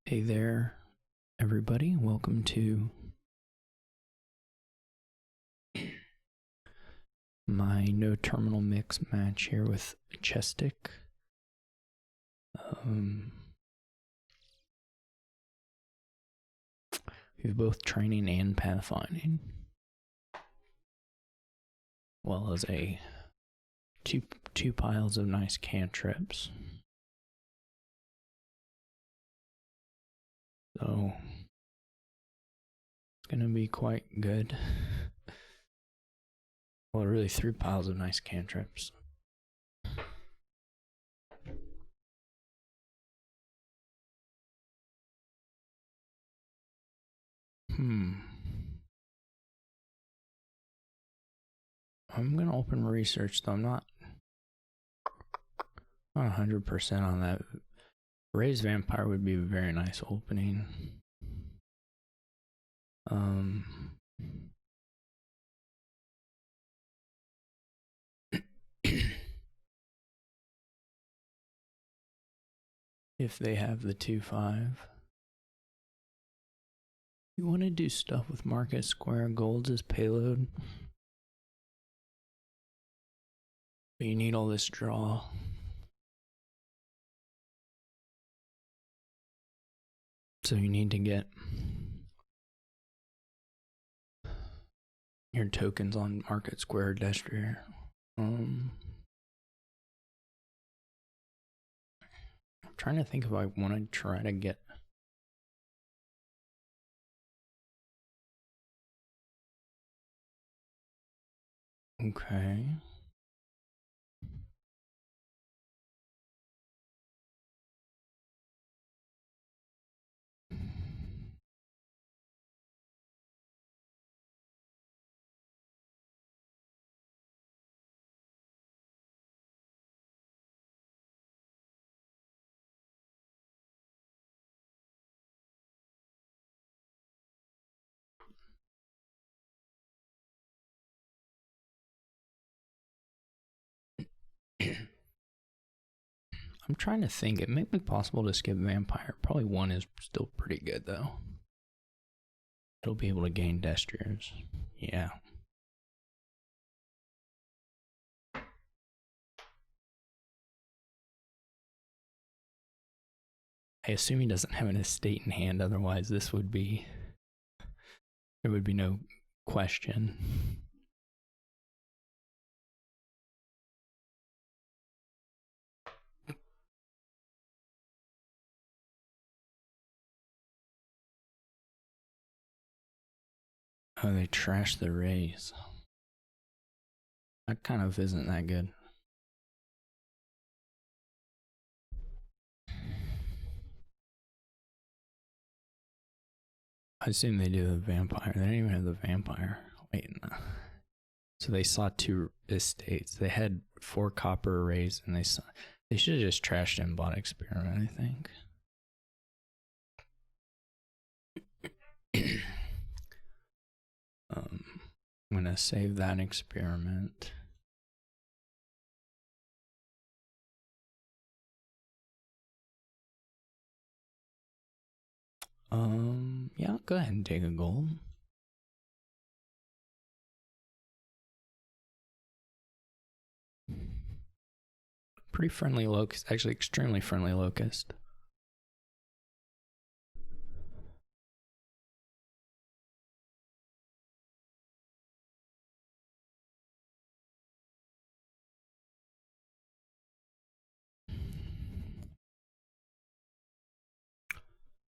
Hey there, everybody. Welcome to my no terminal mix match here with chesstick. We have both training and pathfinding, well as two piles of nice cantrips. So it's gonna be quite good. Well, really 3 piles of nice cantrips. I'm gonna open research though. I'm not 100% on that. Raised Vampire would be a very nice opening. If they have the 2-5. You want to do stuff with Market Square Golds as payload, but you need all this draw. So you need to get your tokens on Market Square Destrier. I'm trying to think if I want to try to get okay. I'm trying to think. It may be possible to skip Vampire. Probably 1 is still pretty good though. It'll be able to gain Destriers. Yeah. I assume he doesn't have an estate in hand, otherwise this would be, there would be no question. Oh, they trashed the raise. That kind of isn't that good. I assume they do the Vampire. They didn't even have the Vampire. Wait, no. So they saw 2 estates. They had 4 copper arrays, and they should have just trashed and bought Experiment, I think. I'm gonna save that Experiment. Yeah, I'll go ahead and take a gold. Pretty friendly locust, actually extremely friendly locust.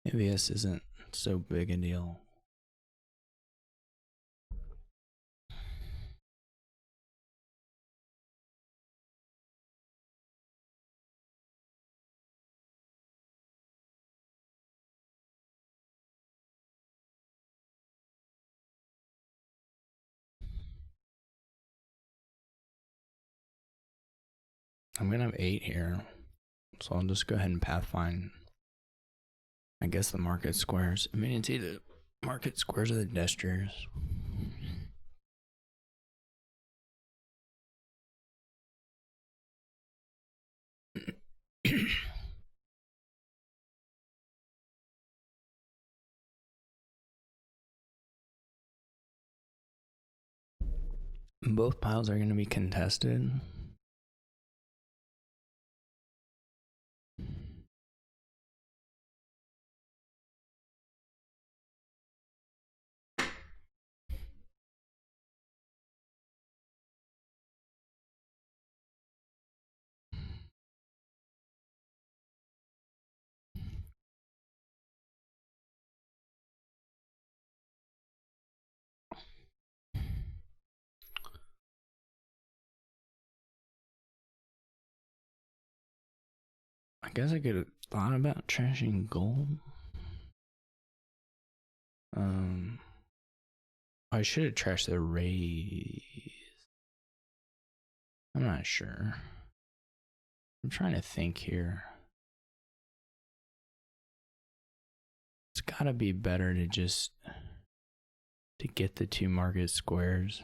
Maybe this isn't so big a deal. I'm gonna have 8 here, so I'll just go ahead and pathfind. I guess the Market Squares. I mean, it's either Market Squares or the Destriers. Both piles are going to be contested. I guess I could have thought about trashing gold. I should have trashed the raise. I'm not sure. I'm trying to think here. It's gotta be better to just to get the 2 market squares.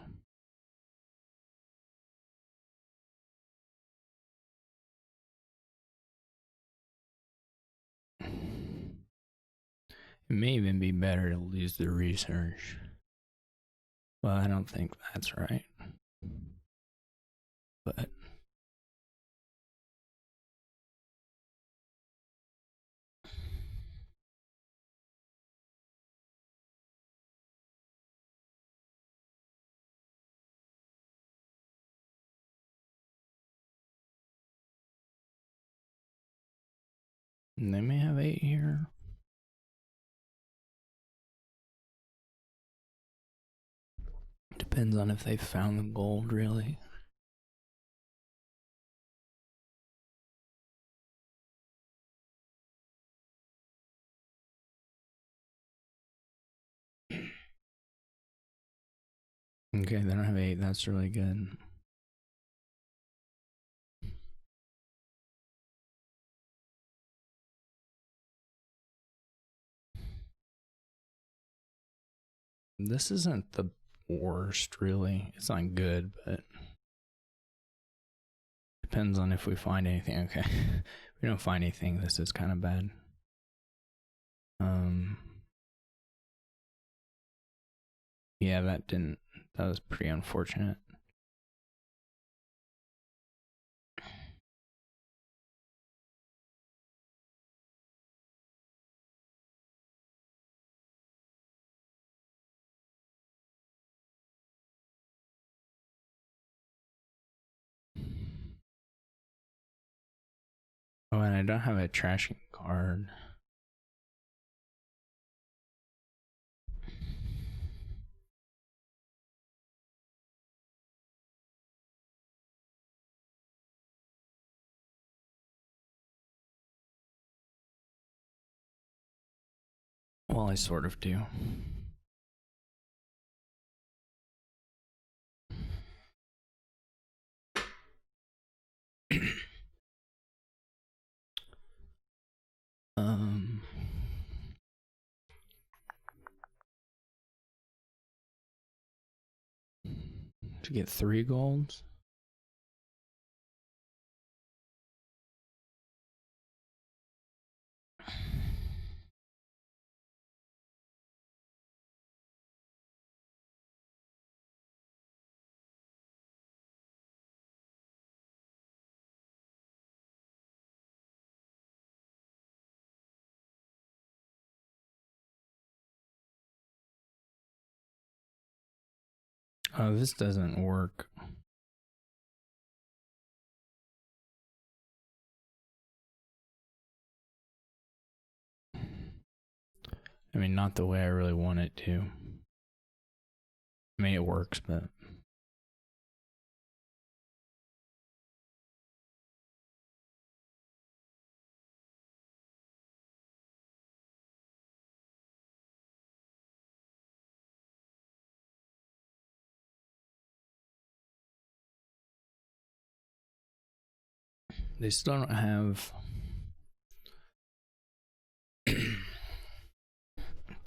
It may even be better to lose the research. Well, I don't think that's right. But they may have 8 here. Depends on if they found the gold, really. Okay, they don't have 8. That's really good. This isn't the worst, really. It's not good, but depends on if we find anything. Okay. If we don't find anything, this is kind of bad. Yeah, that was pretty unfortunate. Oh, and I don't have a trashing card. Well, I sort of do. To get 3 golds. Oh, this doesn't work. I mean, not the way I really want it to. I mean, it works, but they still don't have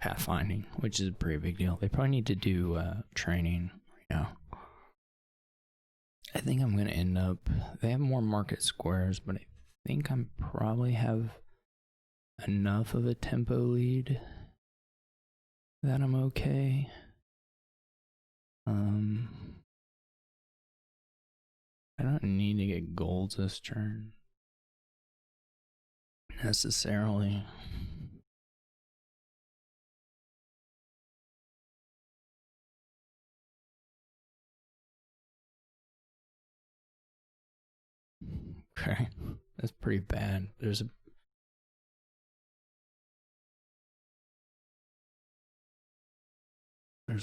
pathfinding, which is a pretty big deal. They probably need to do training. Yeah. I think I'm gonna end up. They have more market squares, but I think I'm probably have enough of a tempo lead that I'm okay. I don't need to get golds this turn necessarily. Okay, that's pretty bad. There's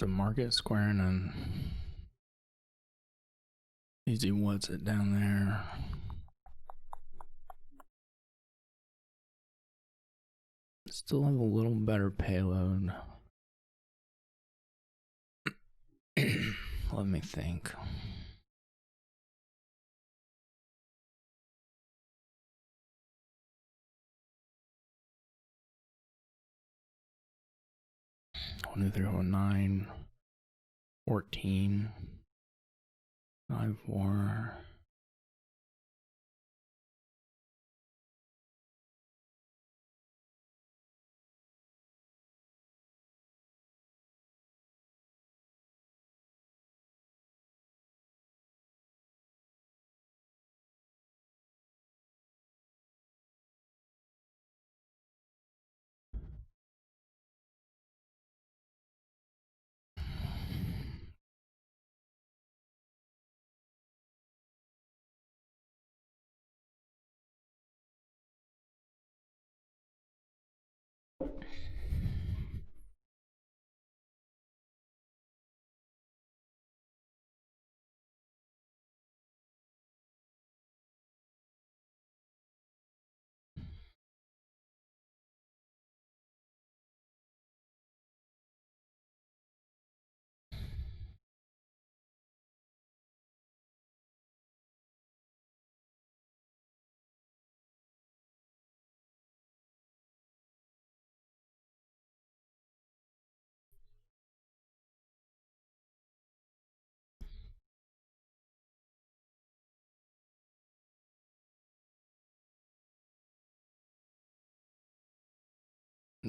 a market square and an easy what's it down there. Still have a little better payload. Let me think. One, 2, 3, 4, 9, 14, 5, 4.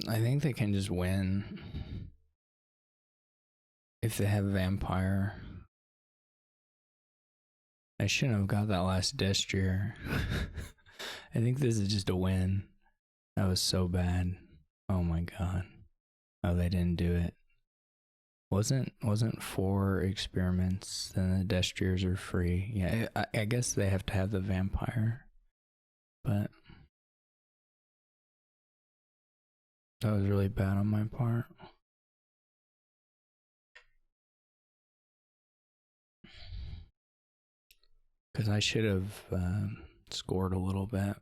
I think they can just win if they have vampire. I shouldn't have got that last Destrier. I think this is just a win. That was so bad. Oh my god. Oh, they didn't do it. Wasn't 4 experiments, then the Destriers are free. Yeah, I guess they have to have the vampire. But that was really bad on my part. Because I should have scored a little bit.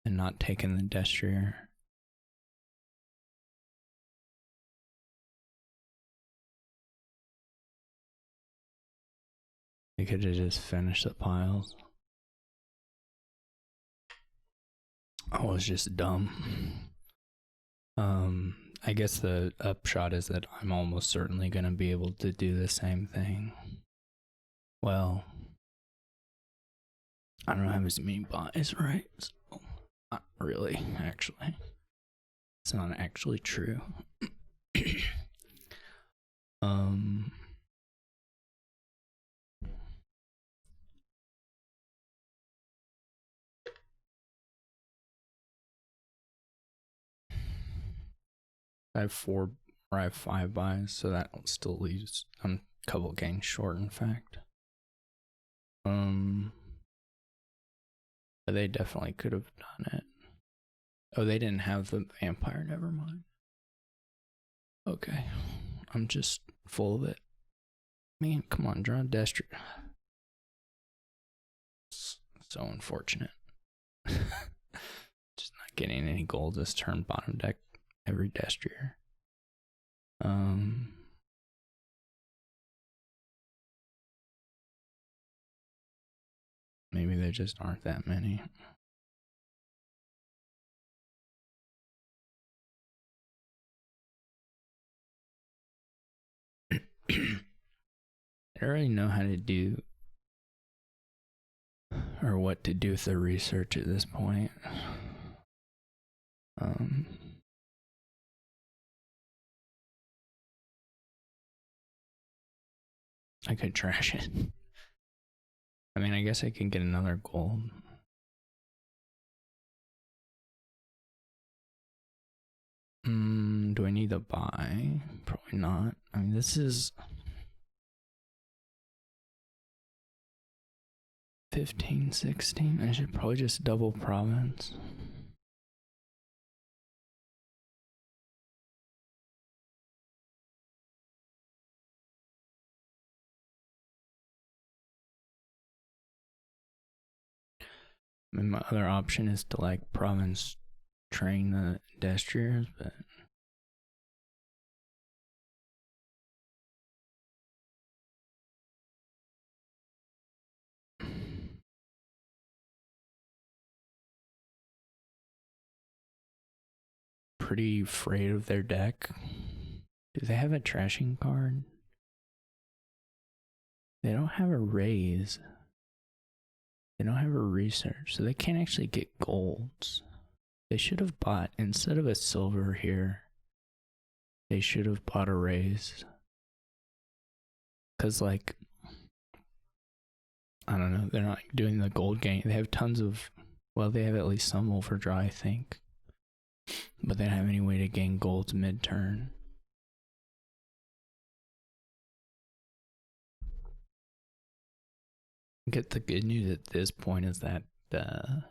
And not taken the Destrier. They could have just finished the piles. I was just dumb. I guess the upshot is that I'm almost certainly going to be able to do the same thing. Well, I don't have as many buys, right? So, not really, actually. It's not actually true. I have 4 or I have 5 buys, so that still leaves a couple gains short, in fact. But they definitely could have done it. Oh, they didn't have the vampire, never mind. Okay, I'm just full of it. Man, come on, draw Destry. So unfortunate. Just not getting any gold this turn, bottom deck every Destrier. Maybe there just aren't that many. I already know how to do or what to do with the research at this point. I could trash it. I mean, I guess I could get another gold. Do I need to buy? Probably not. I mean, this is 15, 16. I should probably just double province. I mean, my other option is to like province train the destriers, but pretty afraid of their deck. Do they have a trashing card? They don't have a raise. They don't have a research, so they can't actually get golds. They should have bought, instead of a silver here, they should have bought a raise. Because, like, I don't know, they're not doing the gold gain. They have tons of, well, they have at least some overdraw, I think. But they don't have any way to gain golds mid-turn. Get the good news at this point is that I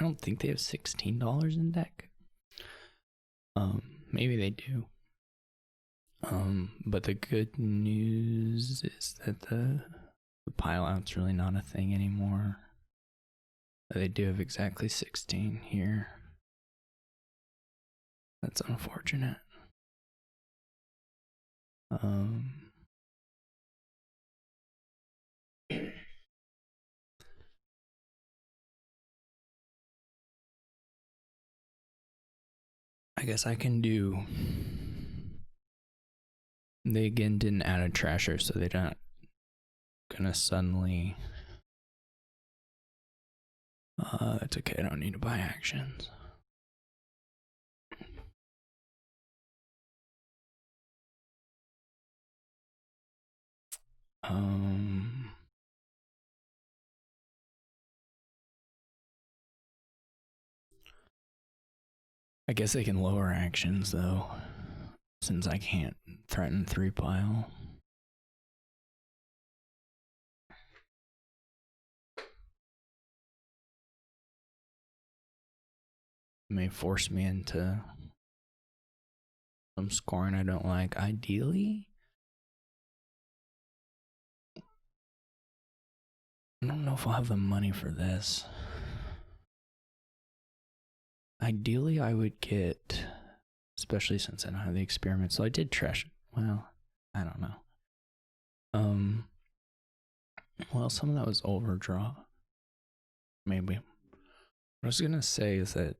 don't think they have $16 in deck. Maybe they do. But the good news is that the pile out's really not a thing anymore. They do have exactly 16 here. That's unfortunate. I guess I can do. They again didn't add a trasher, so they're not gonna suddenly. It's okay, I don't need to buy actions. I guess they can lower actions though, since I can't threaten 3 pile. It may force me into some scoring I don't like. Ideally, I don't know if I'll have the money for this. Ideally, I would get, especially since I don't have the experiment. So I did trash. Well, I don't know. Well, some of that was overdraw. Maybe. What I was gonna say is that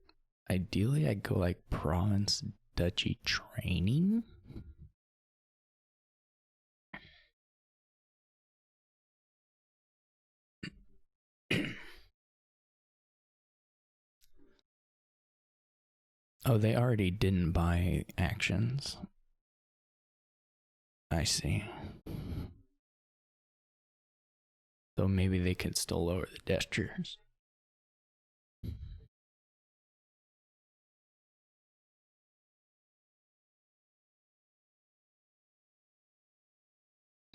ideally I'd go like province duchy training. Oh, they already didn't buy actions. I see. So maybe they could still lower the destriers.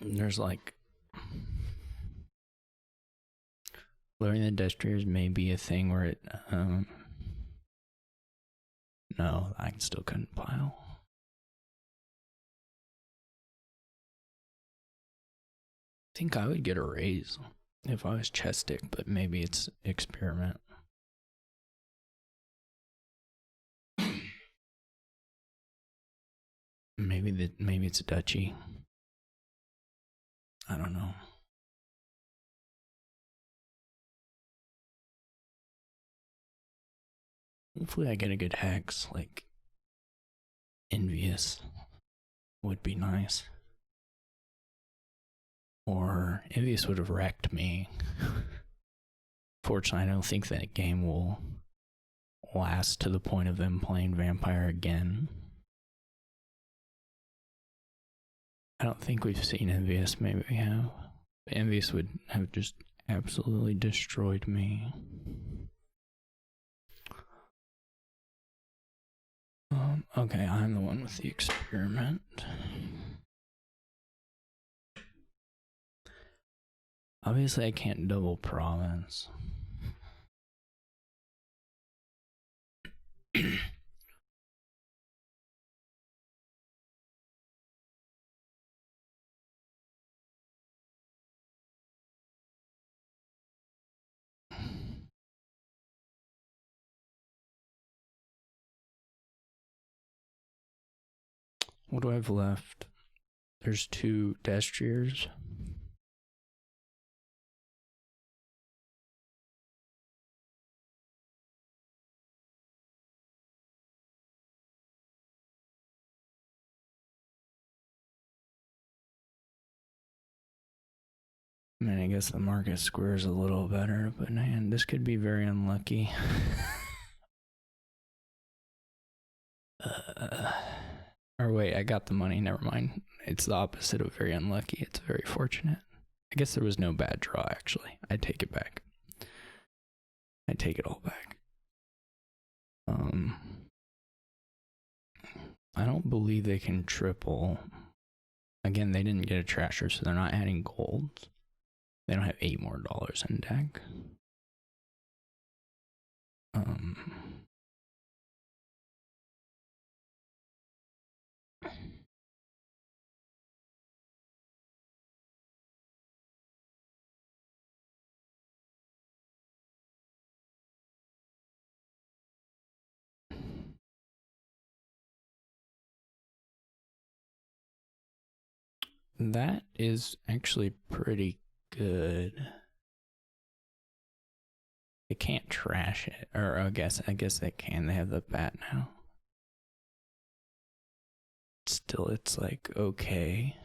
There's like lowering the destriers may be a thing where it no, I still couldn't pile. I think I would get a raise if I was chesstick, but maybe it's experiment. Maybe it's a duchy. I don't know. Hopefully I get a good hex, like envious would be nice. Or envious would have wrecked me. Fortunately, I don't think that game will last to the point of them playing vampire again. I don't think we've seen Envious. Maybe we have. But Envious would have just absolutely destroyed me. Okay, I'm the one with the experiment. Obviously, I can't double province. What do I have left? There's 2 destriers. I mean, I guess the market square's a little better, but man, this could be very unlucky. Or wait, I got the money, never mind. It's the opposite of very unlucky, it's very fortunate. I guess there was no bad draw, actually. I take it back. I take it all back. I don't believe they can triple. Again, they didn't get a trasher, so they're not adding gold. They don't have $8 more in deck. That is actually pretty good. They can't trash it, or I guess they can. They have the bat now. Still, it's like okay.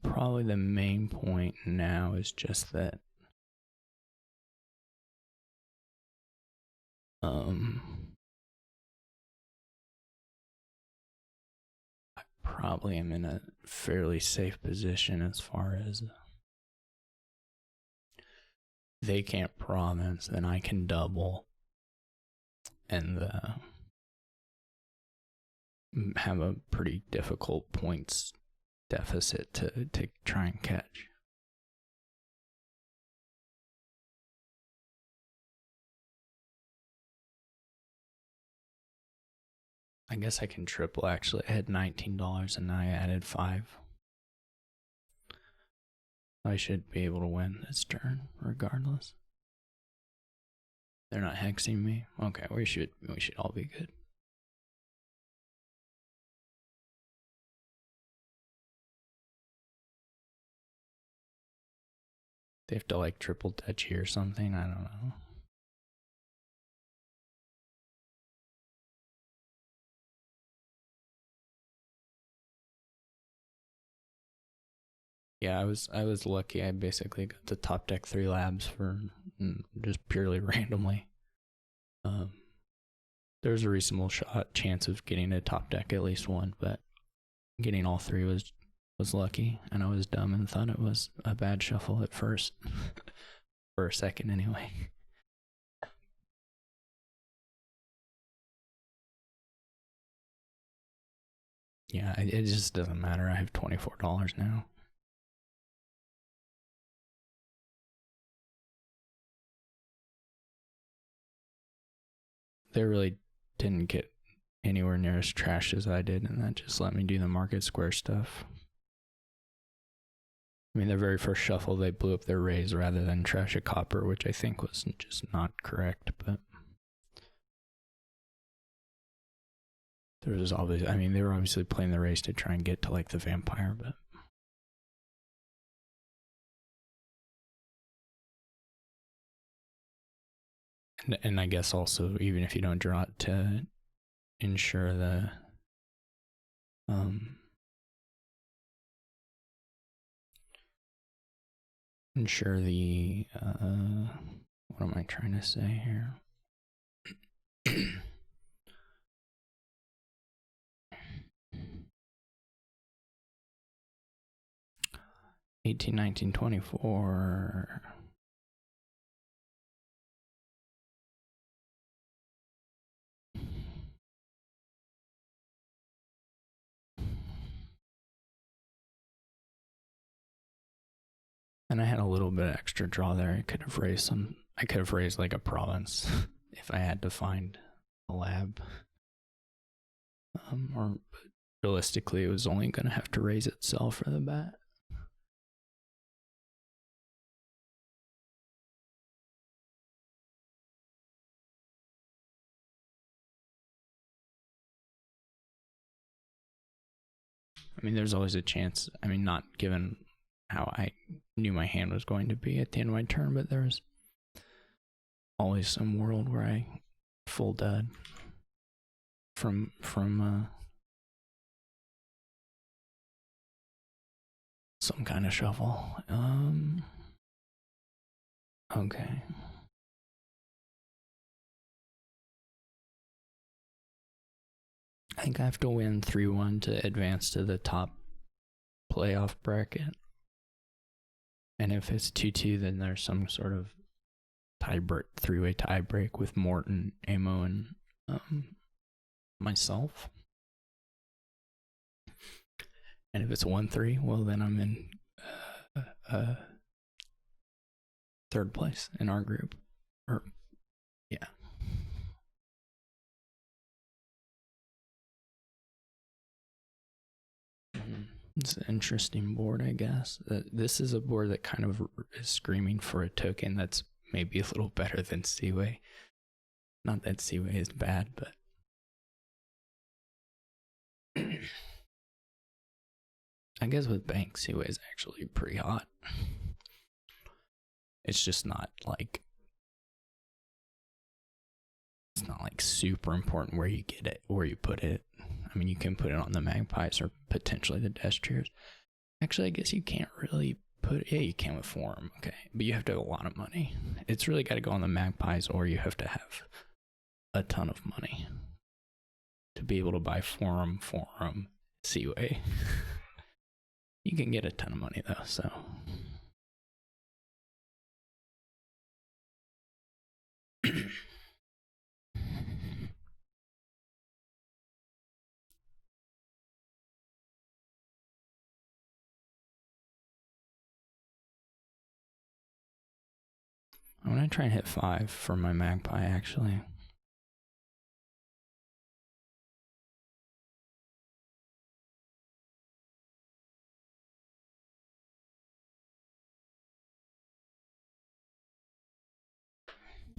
Probably the main point now is just that I probably am in a fairly safe position as far as they can't province, then I can double and have a pretty difficult points deficit to try and catch. I guess I can triple actually. I had $19 and I added 5. I should be able to win this turn regardless. They're not hexing me. Okay, we should all be good. They have to like triple touchy or something. I don't know. Yeah, I was lucky. I basically got the top deck 3 labs for just purely randomly. There's a reasonable chance of getting a top deck at least one, but getting all 3 was lucky, and I was dumb and thought it was a bad shuffle at first. For a second anyway. Yeah, it just doesn't matter. I have $24 now. They really didn't get anywhere near as trash as I did, and that just let me do the market square stuff. I mean, their very first shuffle, they blew up their raise rather than trash a copper, which I think was just not correct, but there was obviously, I mean, they were obviously playing the race to try and get to like the vampire, but And I guess also, even if you don't draw it, to ensure the um ensure the what am I trying to say here? 18, 19, 24. And I had a little bit of extra draw there. I could have raised some. I could have raised like a province if I had to find a lab. Or realistically, it was only going to have to raise itself for the bat. I mean, there's always a chance. I mean, not given how I knew my hand was going to be at the end of my turn, but there's always some world where I full dead from some kind of shuffle. Okay. I think I have to win 3-1 to advance to the top playoff bracket. And if it's 2-2, then there's some sort of three-way tie break with Morton, Amo, and myself. And if it's 1-3, well, then I'm in third place in our group. Or, yeah. It's an interesting board, I guess. This is a board that kind of is screaming for a token that's maybe a little better than Seaway. Not that Seaway is bad, but I guess with Bank, Seaway is actually pretty hot. It's just not like super important where you get it, where you put it. I mean, you can put it on the Magpies or potentially the Destriers. Actually, I guess you can't really put it. Yeah, you can with Forum, okay. But you have to have a lot of money. It's really got to go on the Magpies, or you have to have a ton of money to be able to buy Forum, Seaway. You can get a ton of money, though, so... I'm gonna try and hit 5 for my Magpie, actually.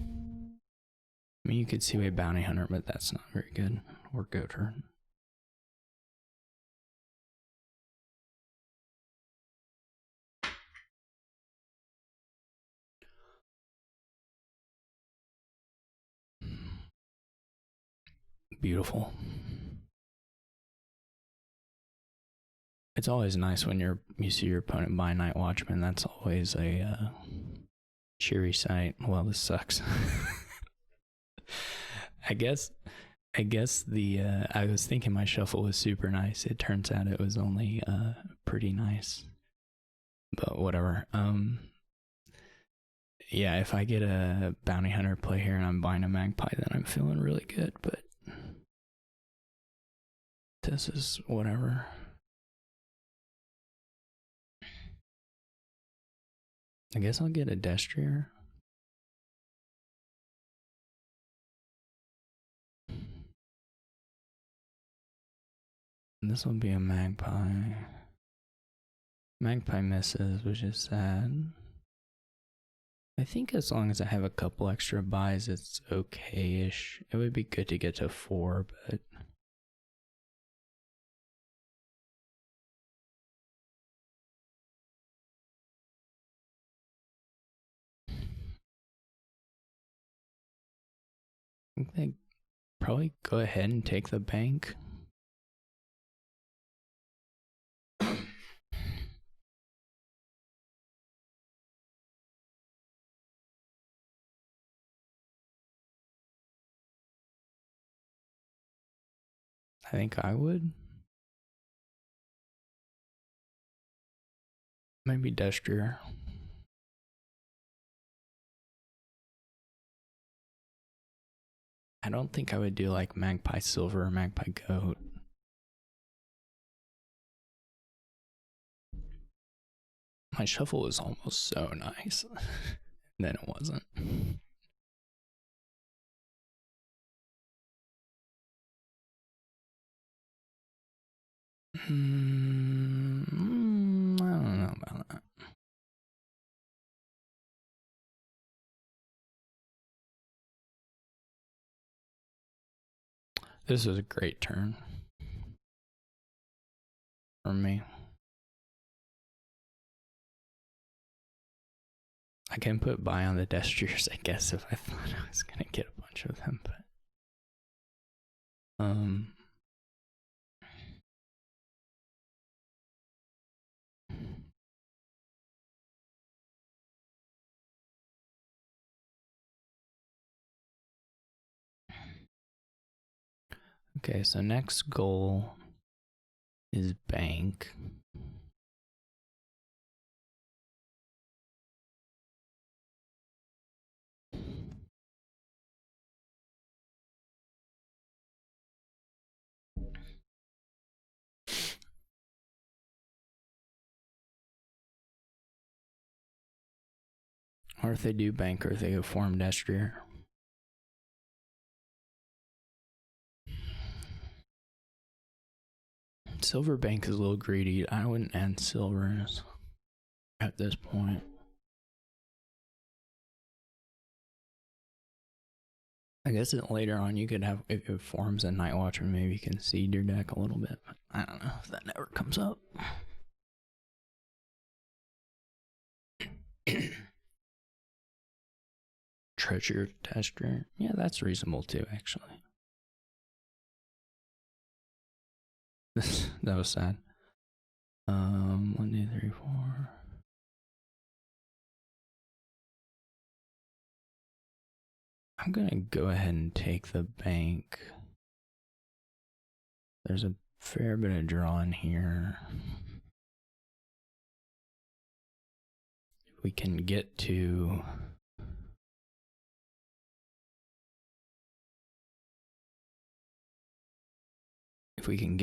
I mean, you could see a Bounty Hunter, but that's not very good. Or Go Turn. Beautiful. It's always nice when you see your opponent buy Night Watchman. That's always a cheery sight. Well, this sucks. I guess the I was thinking my shuffle was super nice. It turns out it was only pretty nice. But whatever. Yeah, if I get a Bounty Hunter play here and I'm buying a Magpie, then I'm feeling really good, but this is whatever. I guess I'll get a Destrier. This will be a Magpie. Magpie misses, which is sad. I think as long as I have a couple extra buys, it's okay-ish. It would be good to get to 4, but... I think they probably go ahead and take the bank. I think I would. Maybe Destrier. I don't think I would do like Magpie Silver or Magpie Goat. My shuffle was almost so nice. Then it wasn't. I don't know about that. This was a great turn for me. I can put buy on the Destriers, I guess, if I thought I was gonna get a bunch of them, but okay, so next goal is bank. Or if they do bank, or if they go form Destrier. Silver bank is a little greedy. I wouldn't add silvers at this point. I guess later on you could have, if it forms a Night Watcher, maybe you can seed your deck a little bit. But I don't know if that never comes up. Treasure Tester. Yeah, that's reasonable too, actually. That was sad. 1, 2, 3, 4. I'm gonna go ahead and take the bank. There's a fair bit of draw in here. If we can get to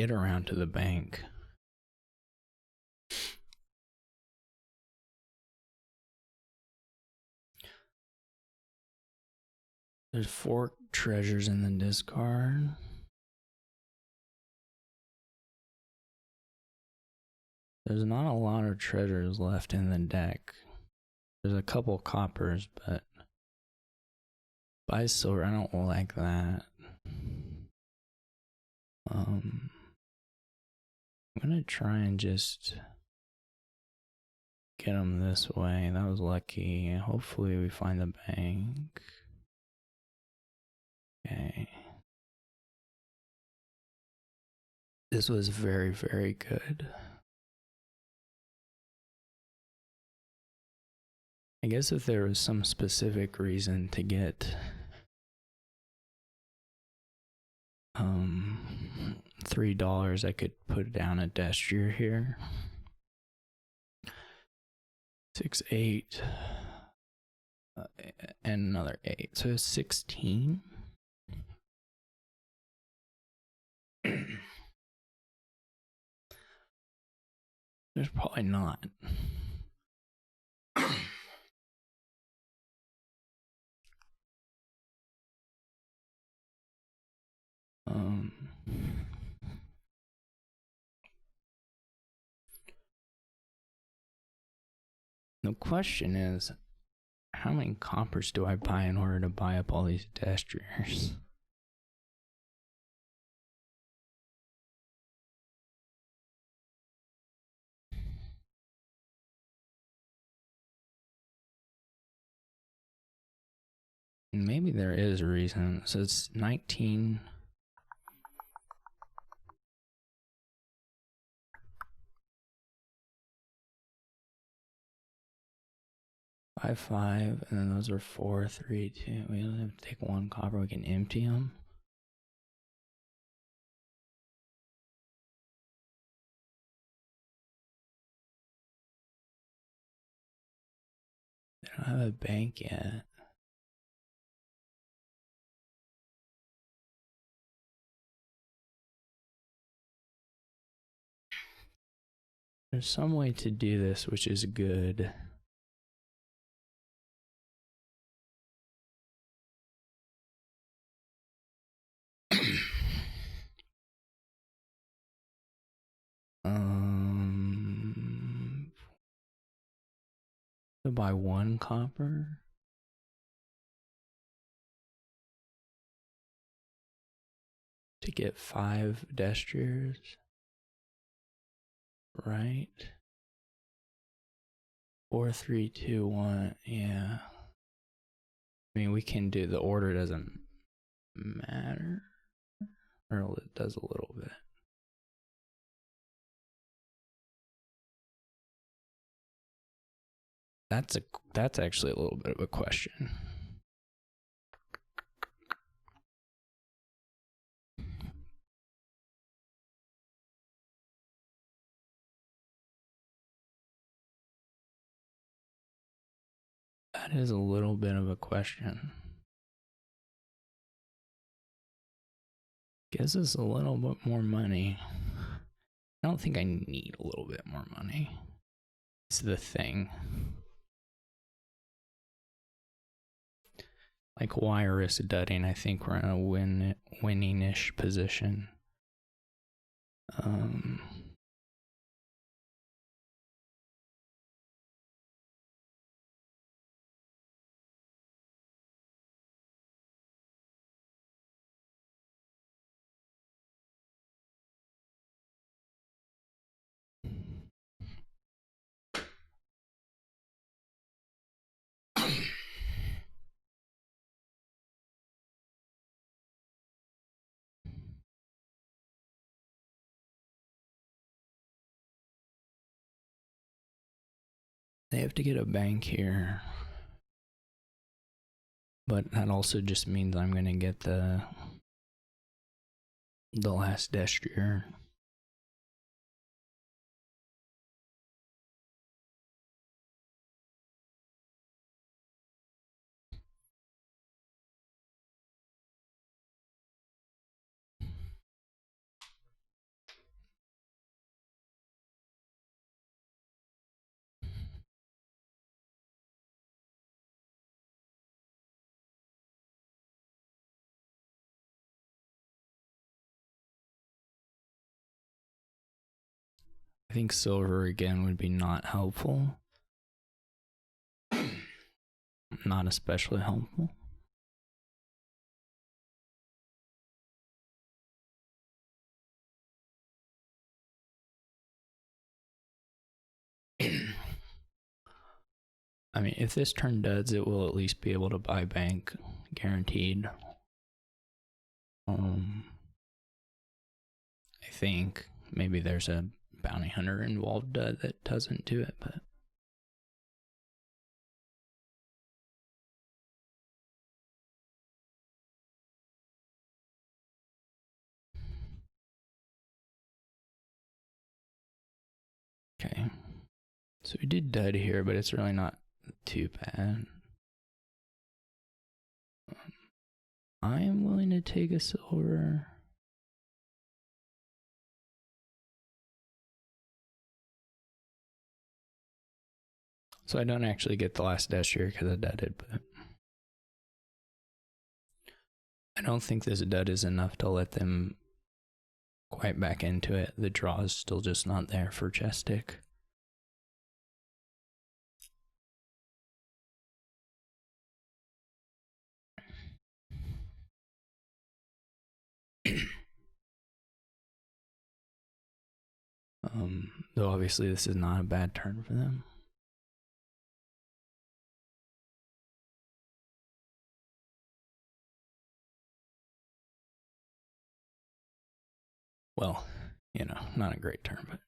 around to the bank. There's 4 treasures in the discard. There's not a lot of treasures left in the deck. There's a couple coppers, but buy silver, I don't like that. I'm gonna try and just get them this way. That was lucky. Hopefully we find the bank. Okay. This was very, very good. I guess if there was some specific reason to get $3, I could put down a Destrier here. 6, 8, and another 8. So 16. There's probably not. The question is, how many coppers do I buy in order to buy up all these Destriers? Maybe there is a reason. So it's 19. Five, five, and then those are 4, 3, 2. We only have to take one copper. We can empty them. They don't have a bank yet. There's some way to do this, which is good. To buy 1 copper. To get 5 destriers. Right. 4, 3, 2, 1. Yeah. I mean, we can do the order doesn't matter. Or it does a little bit. That's actually a little bit of a question. That is a little bit of a question. Gives us a little bit more money. I don't think I need a little bit more money. It's the thing. Like, why risk dudding? I think we're in a winning-ish position. They have to get a bank here. But that also just means I'm going to get the last destrier. I think silver again would be not helpful. Not especially helpful. I mean, if this turn duds, it will at least be able to buy bank, guaranteed. I think maybe there's a bounty hunter involved that doesn't do it, but okay. So we did dud here, but it's really not too bad. I am willing to take a silver. So I don't actually get the last dash here because I dudded, but I don't think this dud is enough to let them quite back into it. The draw is still just not there for chesstick. Though obviously this is not a bad turn for them. Well, not a great term, but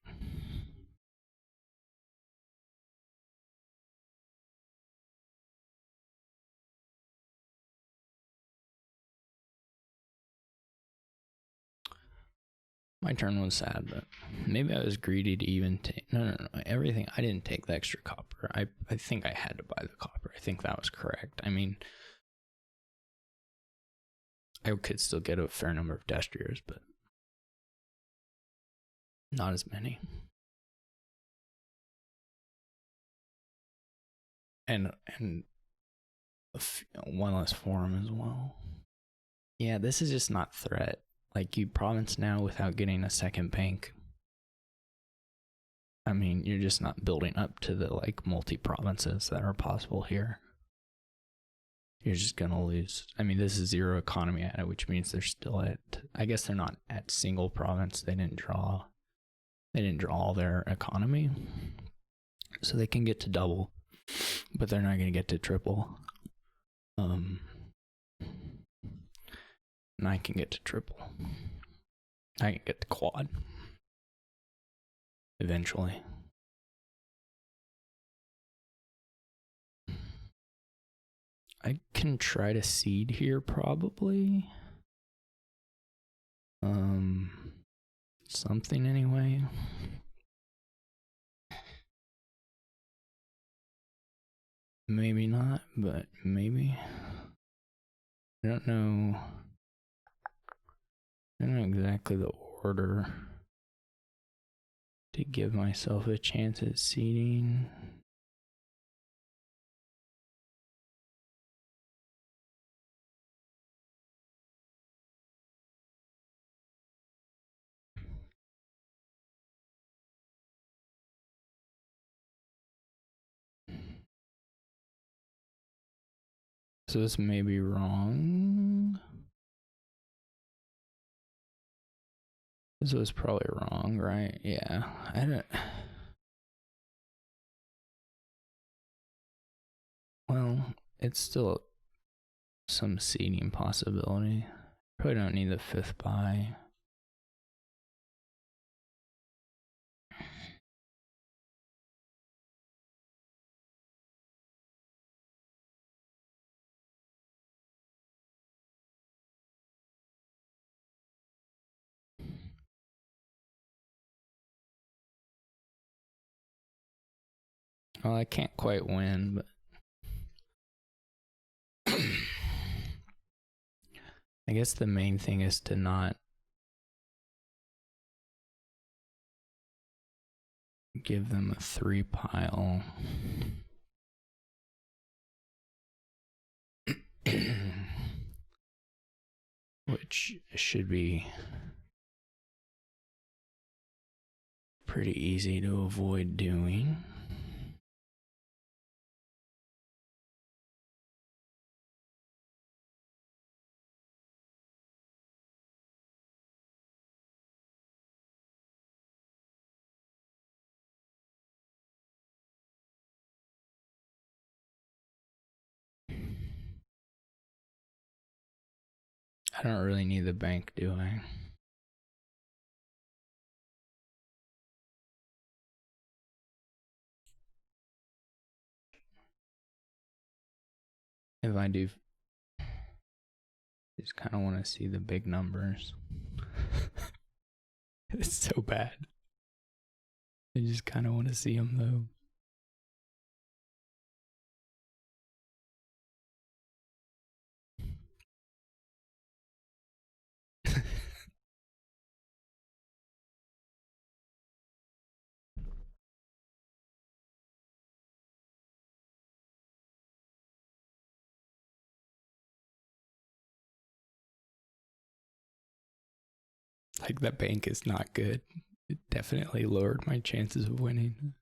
my turn was sad, but maybe I was greedy to even take. No. Everything. I didn't take the extra copper. I think I had to buy the copper. I think that was correct. I mean, I could still get a fair number of destriers, but not as many. And one less forum as well. Yeah, this is just not threat. Like, you province now without getting a second bank. I mean, you're just not building up to the like multi-provinces that are possible here. You're just gonna lose. I mean, this is zero economy at it, which means they're still at. I guess they're not at single province. They didn't draw all their economy, so they can get to double, but they're not gonna get to triple. And I can get to triple. I can get to quad eventually. I can try to seed here probably. Something anyway. Maybe not, but maybe. I don't know exactly the order to give myself a chance at seeding. So this may be wrong. This was probably wrong, right? Yeah. I don't. Well, it's still some seeding possibility. Probably don't need the 5th buy. Well, I can't quite win, but I guess the main thing is to not give them a 3 pile. Which should be pretty easy to avoid doing. I don't really need the bank, do I? If I do, just kind of want to see the big numbers. It's so bad. I just kind of want to see them though. Like, that bank is not good. It definitely lowered my chances of winning.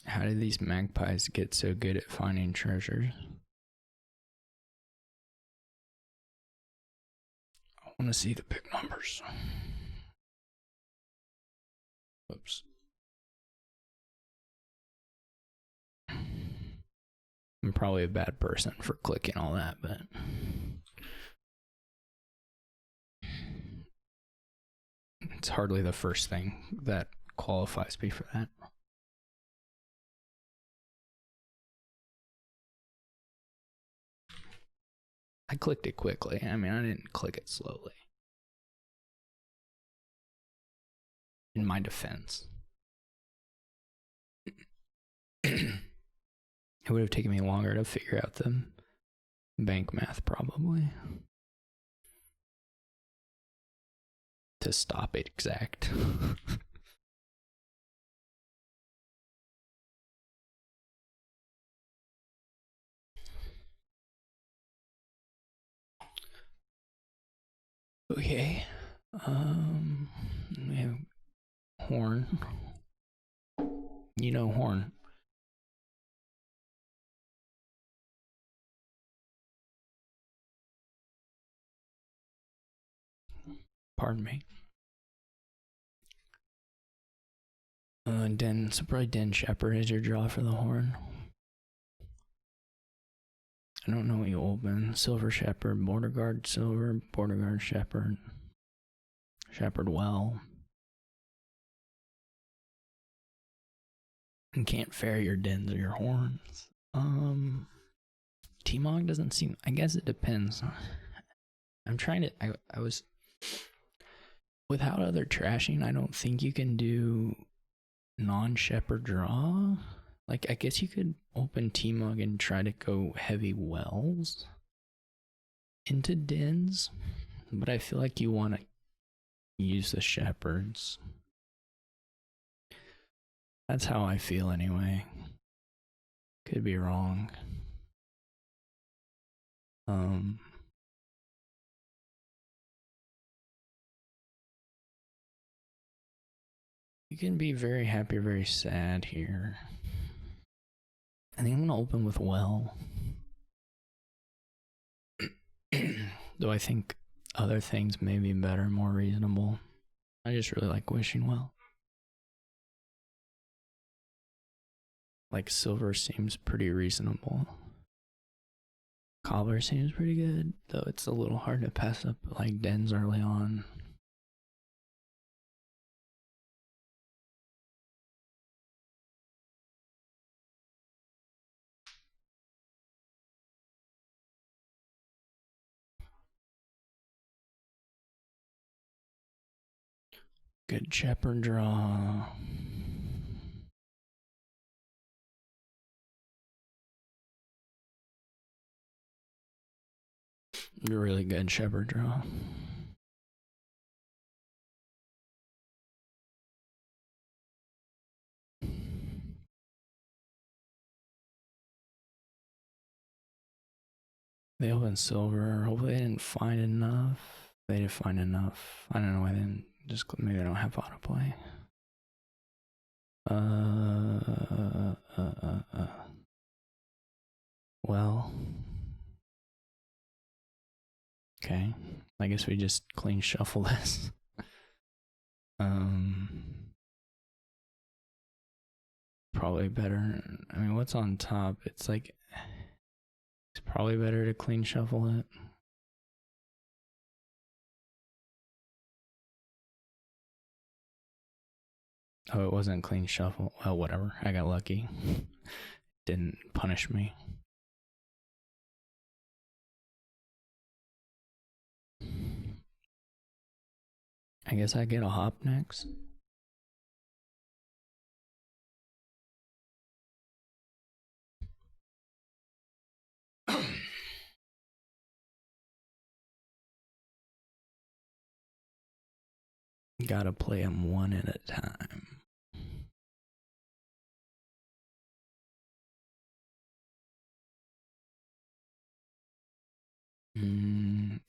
How did these magpies get so good at finding treasures? I want to see the big numbers. Whoops. I'm probably a bad person for clicking all that, but it's hardly the first thing that qualifies me for that. I clicked it quickly. I mean, I didn't click it slowly. In my defense. It would have taken me longer to figure out the bank math, probably. To stop it exact. Okay. We have horn. You know horn. Pardon me. So probably Den Shepherd is your draw for the horn. I don't know what you open. Silver Shepherd, Border Guard Silver, Border Guard Shepherd, Shepherd Well. You can't fare your dens or your horns. T-Mog doesn't seem, I guess it depends. I'm trying to, I was, without other trashing, I don't think you can do non-Shepherd draw. Like, I guess you could open T-Mog and try to go heavy wells into dens, but I feel like you want to use the shepherds. That's how I feel anyway. Could be wrong. You can be very happy or very sad here. I think I'm gonna open with well. Though I think other things may be better, more reasonable. I just really like wishing well. Like silver seems pretty reasonable. Cobbler seems pretty good, though it's a little hard to pass up like dens early on. Good shepherd draw. Really good shepherd draw. They opened silver. Hopefully they didn't find enough. They didn't find enough. I don't know why they didn't. Just maybe they don't have autoplay. Well. Okay. I guess we just clean shuffle this. Probably better. I mean, what's on top? It's like, it's probably better to clean shuffle it. Oh, it wasn't clean shuffle. Well, whatever. I got lucky. Didn't punish me. I guess I get a hop next. Gotta play them one at a time.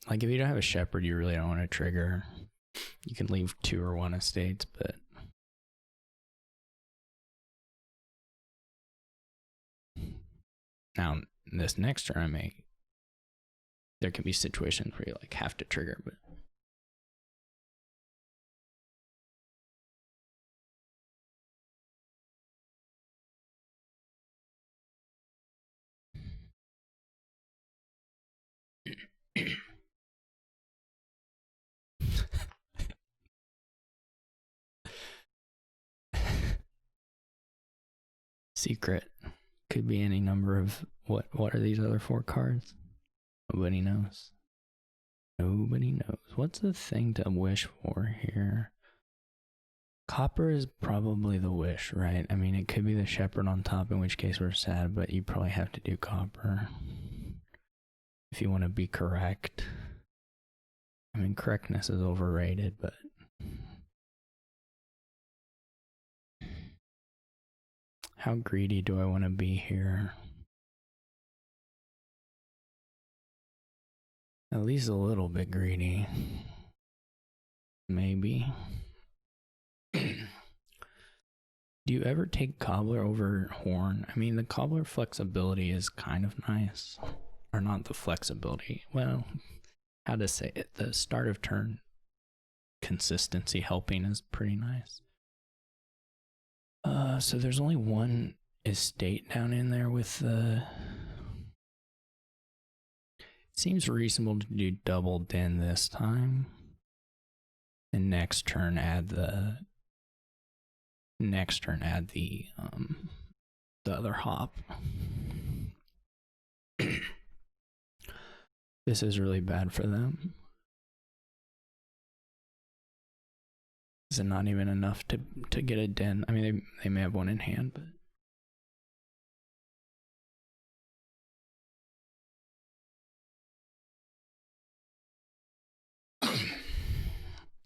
Like if you don't have a shepherd, you really don't want to trigger. You can leave 2 or 1 estates, but Now, this next turn, there can be situations where you like have to trigger, but secret could be any number of what are these other 4 cards? Nobody knows. Nobody knows. What's the thing to wish for here? Copper is probably the wish, right? I mean, it could be the shepherd on top, in which case we're sad, but you probably have to do copper if you want to be correct. I mean, correctness is overrated, but how greedy do I want to be here? At least a little bit greedy. Maybe. Do you ever take cobbler over horn? I mean, the cobbler flexibility is kind of nice. Or not the flexibility. Well, how to say it? The start of turn consistency helping is pretty nice. So there's only one estate down in there with the... It seems reasonable to do double den this time. And next turn add the other hop. This is really bad for them. Is it not even enough to get a den? I mean, they may have one in hand, but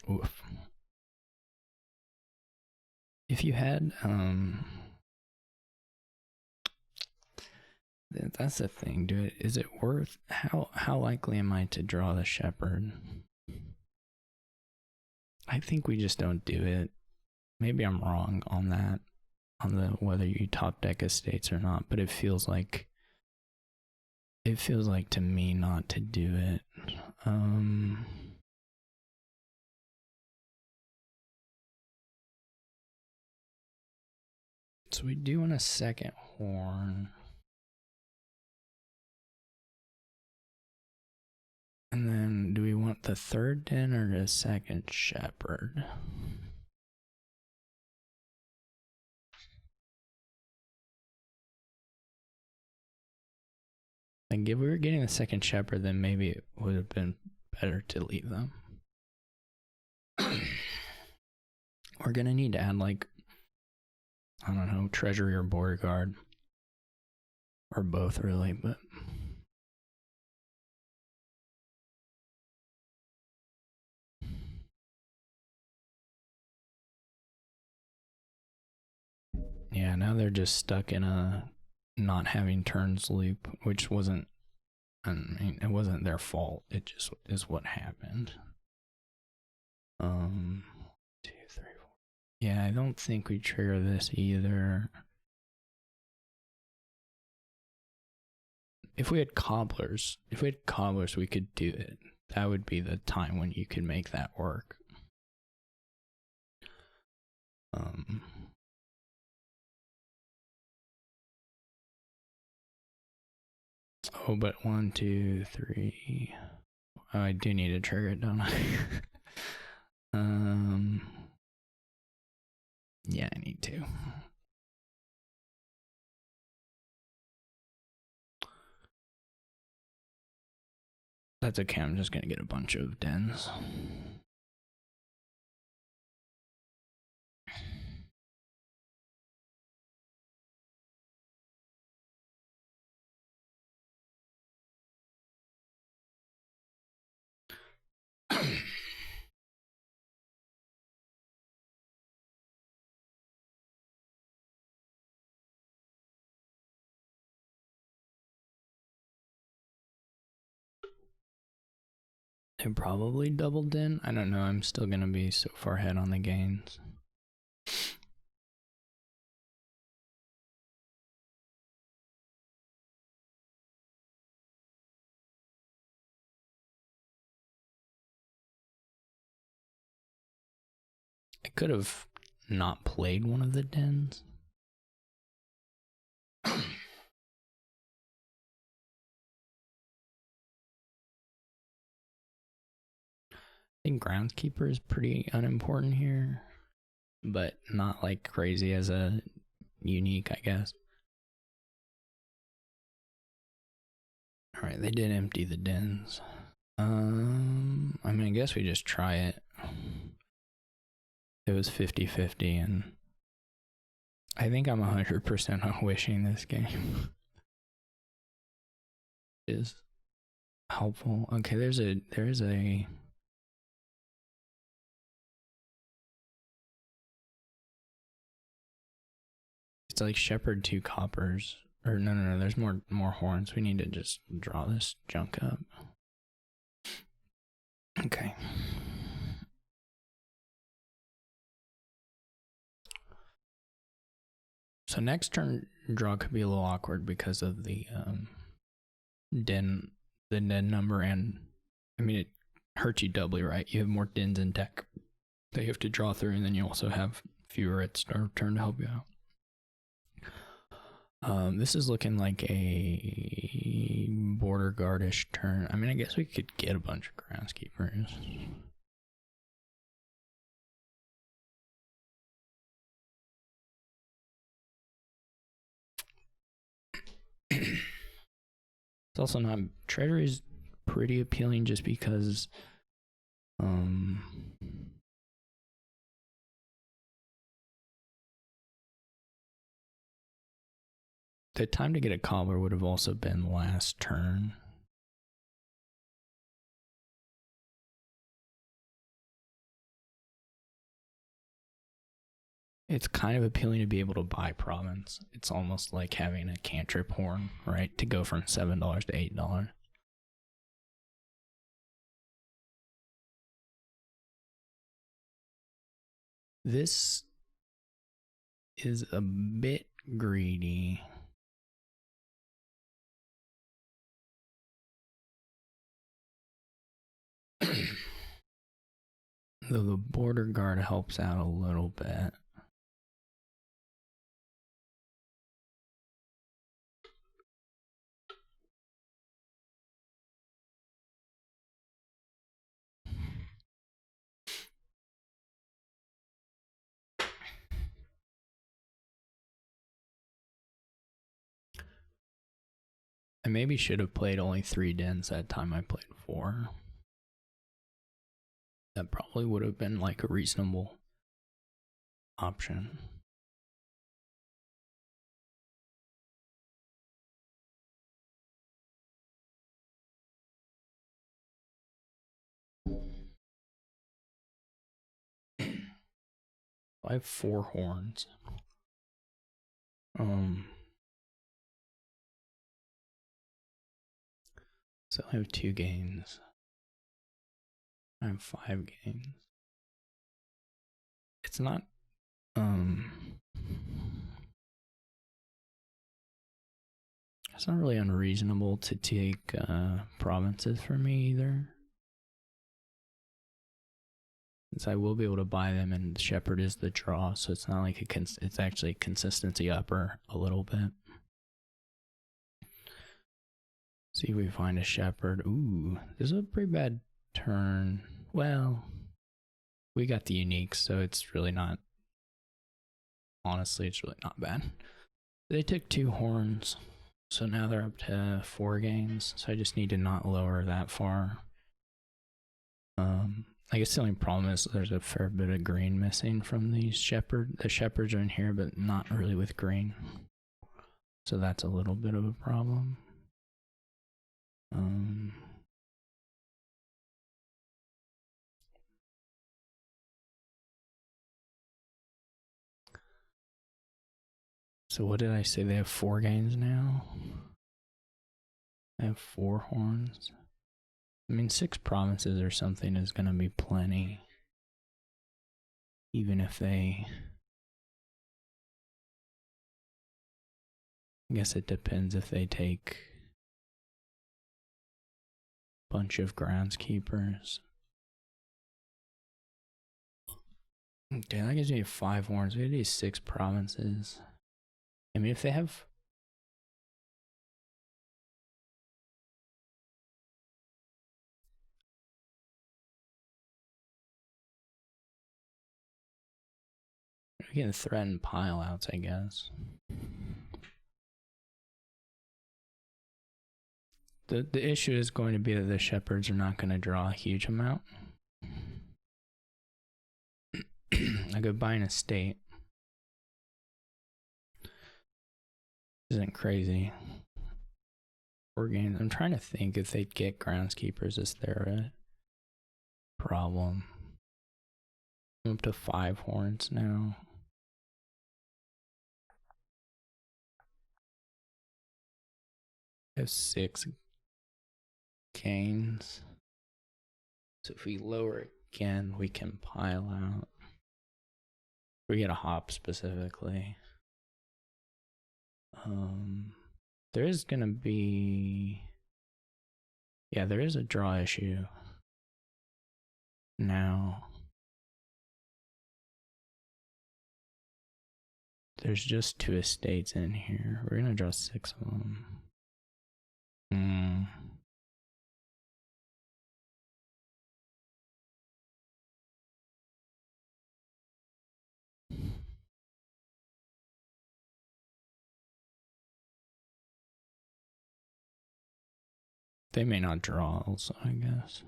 oof. If you had that's the thing, dude. Is it worth how likely am I to draw the shepherd? I think we just don't do it. Maybe I'm wrong on that, on the whether you top deck estates or not, but it feels like to me not to do it. So we do want a second horn. And then do we want the third den or the second shepherd? Like if we were getting the second shepherd, then maybe it would have been better to leave them. We're gonna need to add like, I don't know, treasury or border guard. Or both really, but yeah, now they're just stuck in a not having turns loop, which wasn't, I mean, it wasn't their fault. It just is what happened. 2, 3, 4. Yeah, I don't think we trigger this either. If we had cobblers, we could do it. That would be the time when you could make that work. Oh, but 1, 2, 3. Oh, I do need to trigger it, don't I? Yeah, I need to. That's okay, I'm just gonna get a bunch of dens. They probably doubled in. I don't know. I'm still gonna be so far ahead on the gains. I could have not played one of the dens. I think groundskeeper is pretty unimportant here, but not like crazy as a unique, I guess. Alright, they did empty the dens. I mean, I guess we just try it. It was 50-50, and I think I'm 100% on wishing this game is helpful. Okay, there is a it's like shepherd 2 coppers. Or no, there's more horns. We need to just draw this junk up. Okay. So next turn draw could be a little awkward because of the den number, and I mean it hurts you doubly, right? You have more dens in deck that you have to draw through, and then you also have fewer at start of turn to help you out. This is looking like a border guardish turn. I mean, I guess we could get a bunch of groundskeepers. It's also not, treasury's pretty appealing just because the time to get a cobbler would have also been last turn. It's kind of appealing to be able to buy province. It's almost like having a cantrip horn, right? To go from $7 to $8. This is a bit greedy. Though the border guard helps out a little bit. I maybe should have played only 3 dens that time. I played 4. That probably would have been like a reasonable option. I have 4 horns. So I have 2 gains. I have 5 gains. It's not it's not really unreasonable to take provinces for me either, since I will be able to buy them, and shepherd is the draw, so it's not like it's actually consistency upper a little bit. See if we find a shepherd. Ooh, this is a pretty bad turn. Well, we got the unique, so it's really not, honestly, it's really not bad. They took 2 horns, so now they're up to 4 gains, so I just need to not lower that far. I guess the only problem is there's a fair bit of green missing from these shepherd. The shepherds are in here, but not really with green, so that's a little bit of a problem. So what did I say? They have 4 gains now? I have 4 horns. I mean, 6 provinces or something is going to be plenty. Even if they... I guess it depends if they take a bunch of groundskeepers. Okay, that gives me 5 horns. We have these 6 provinces. I mean, if they have... We can threaten pile outs, I guess. The issue is going to be that the shepherds are not going to draw a huge amount. I could buy an estate. Isn't crazy. 4 games. I'm trying to think if they'd get groundskeepers. Is there a problem? I'm up to 5 horns now. I have 6 gains. So if we lower again, we can pile out. We get a hop specifically. There is gonna be... Yeah, there is a draw issue. Now... There's just 2 estates in here. We're gonna draw 6 of them. They may not draw also, I guess.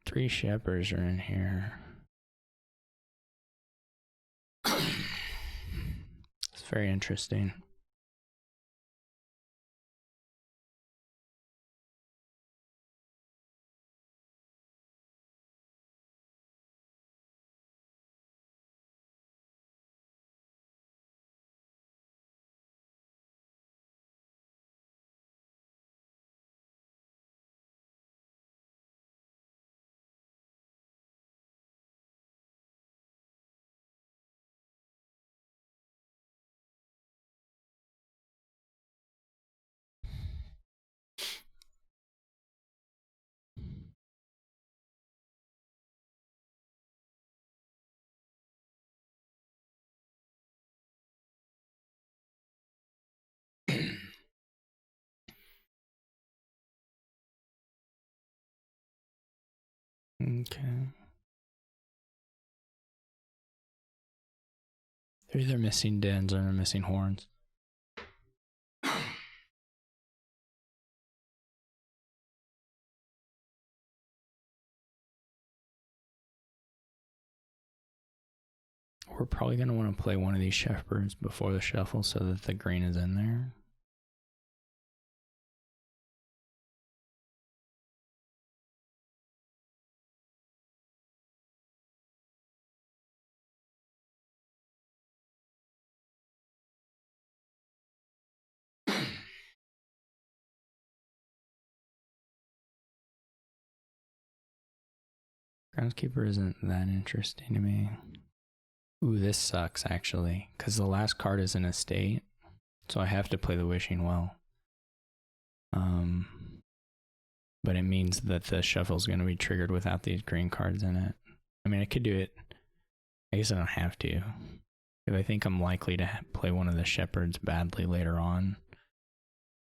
3 shepherds are in here. It's very interesting. Okay. They're either missing dens or they're missing horns. We're probably going to want to play one of these shepherds before the shuffle so that the green is in there. Groundskeeper isn't that interesting to me. Ooh, this sucks actually, because the last card is an estate, so I have to play the Wishing Well. But it means that the shuffle is going to be triggered without these green cards in it. I mean, I could do it. I guess I don't have to. If I think I'm likely to play one of the shepherds badly later on,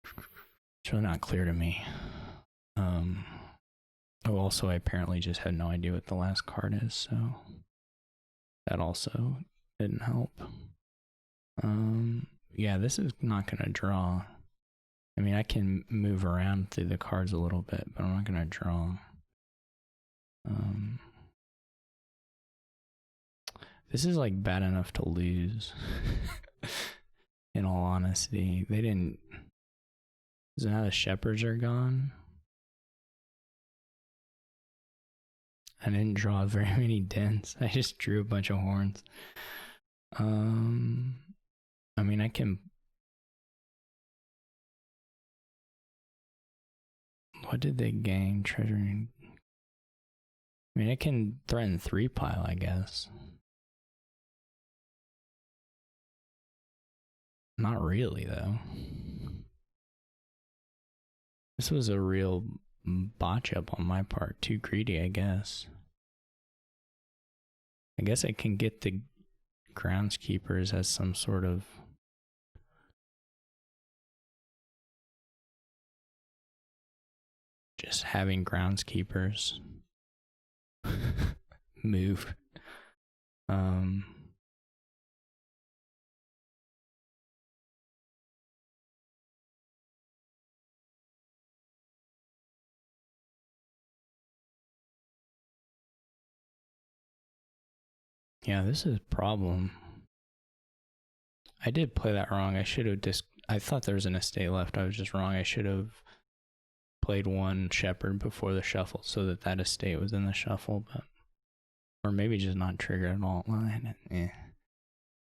it's really not clear to me. Oh, also, I apparently just had no idea what the last card is, so that also didn't help. Yeah, this is not going to draw. I mean, I can move around through the cards a little bit, but I'm not going to draw. This is like bad enough to lose. In all honesty, they didn't. So now the shepherds are gone. I didn't draw very many dents. I just drew a bunch of horns. I mean, I can. What did they gain? Treasuring. I mean, I can threaten 3 pile, I guess. Not really, though. This was a real botch up on my part. Too greedy, I guess. I guess I can get the groundskeepers as some sort of just having groundskeepers move. Yeah, this is a problem. I did play that wrong. I should have I thought there was an estate left. I was just wrong. I should have played one shepherd before the shuffle so that that estate was in the shuffle, but or maybe just not trigger at all.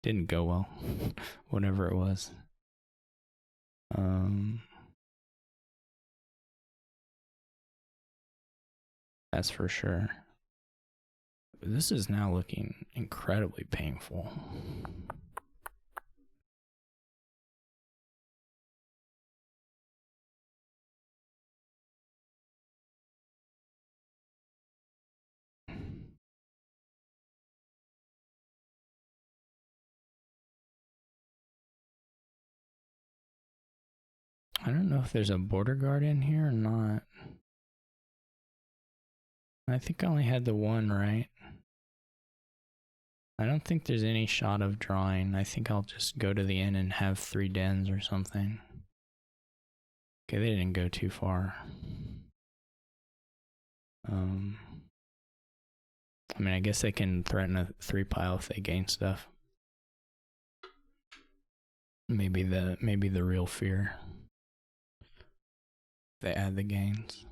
Didn't go well. Whatever it was. That's for sure. This is now looking incredibly painful. I don't know if there's a border guard in here or not. I think I only had the one, right? I don't think there's any shot of drawing. I think I'll just go to the inn and have 3 dens or something. Okay, they didn't go too far. I mean, I guess they can threaten a 3 pile if they gain stuff. Maybe the real fear. They add the gains.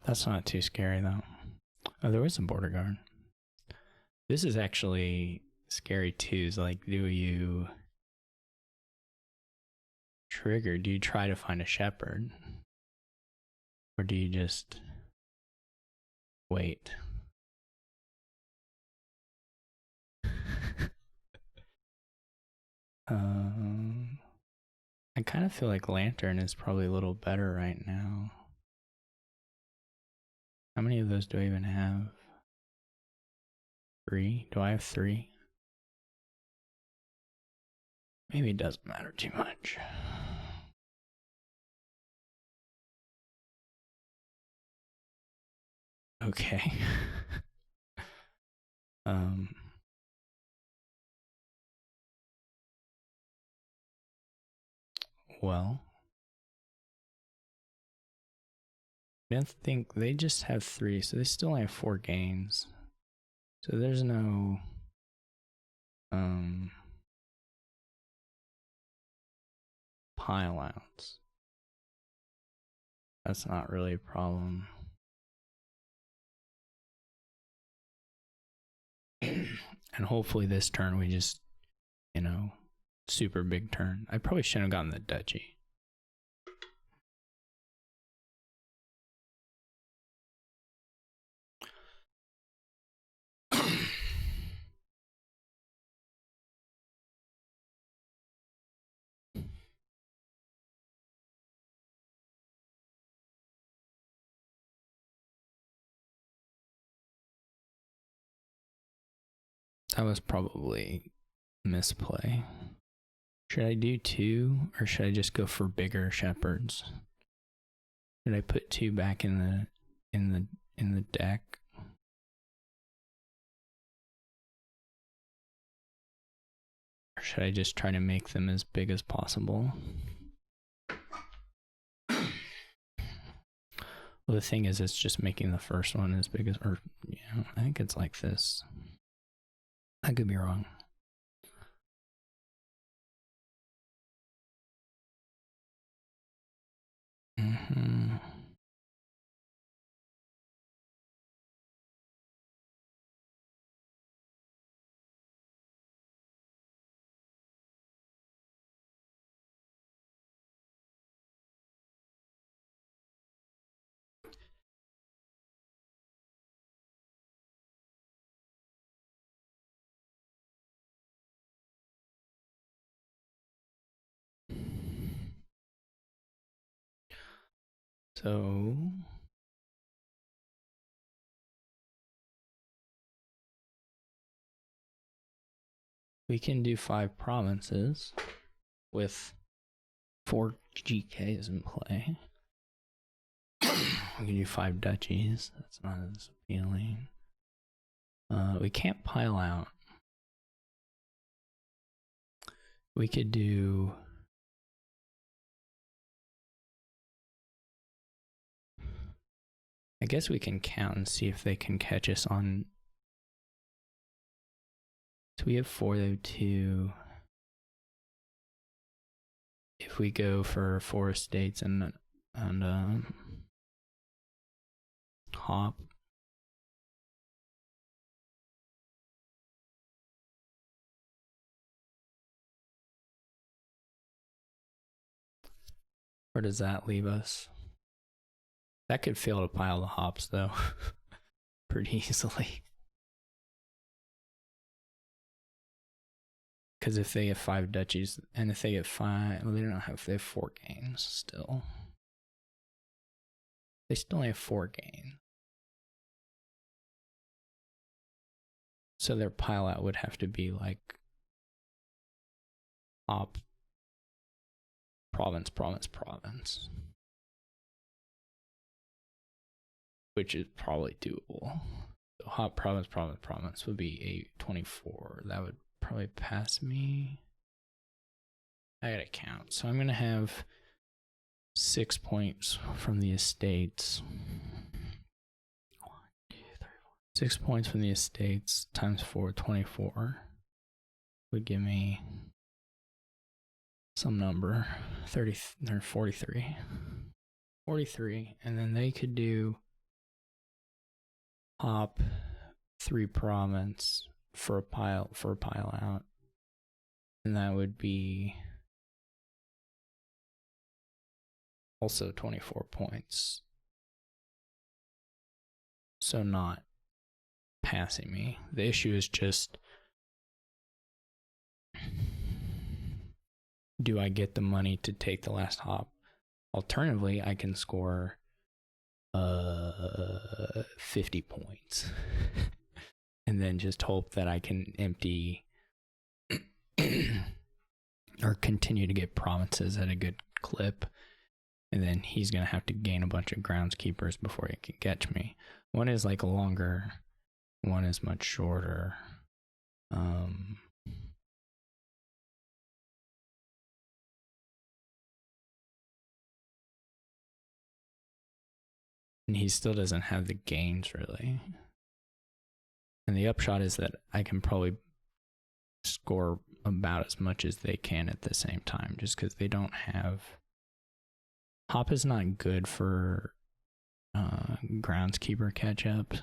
That's not too scary though. Oh, there was a border guard. This is actually scary too. Is like, do you trigger? Do you try to find a shepherd? Or do you just wait? I kind of feel like Lantern is probably a little better right now. How many of those do I even have? 3? Do I have 3? Maybe it doesn't matter too much. Okay. Well, I don't think they just have 3, so they still have 4 gains. So there's no pile outs. That's not really a problem. And hopefully this turn we just, super big turn. I probably shouldn't have gotten the duchy. That was probably misplay. Should I do 2 or should I just go for bigger shepherds? Should I put 2 back in the deck? Or should I just try to make them as big as possible? Well, the thing is, it's just making the first one as big as, or I think it's like this. I could be wrong. So we can do 5 provinces with 4 GKs in play. We can do 5 duchies. That's not as appealing. We can't pile out. We could do... I guess we can count and see if they can catch us on... So we have 4, though, 2. If we go for 4 estates and hop. Where does that leave us? That could fail to pile the hops, though, pretty easily. Because if they have 5 duchies, and if they get 5, well, they don't have, they have 4 gains still. They still only have 4 gains. So their pile out would have to be like hop, province, province, province. Which is probably doable. So hop, province, province, province would be 824. That would probably pass me. I gotta count. So I'm going to have 6 points from the estates. 1, 2, 3, 4. 6 points from the estates times 4, 24. Would give me some number. 30 or 43. 43. And then they could do hop 3 province for a pile out. And that would be also 24 points. So not passing me. The issue is just, do I get the money to take the last hop? Alternatively, I can score 50 points and then just hope that I can empty or continue to get provinces at a good clip, and then he's gonna have to gain a bunch of groundskeepers before he can catch me. One is like longer, one is much shorter. And he still doesn't have the gains really. And the upshot is that I can probably score about as much as they can at the same time, just because they don't have... Hop is not good for groundskeeper catch-up,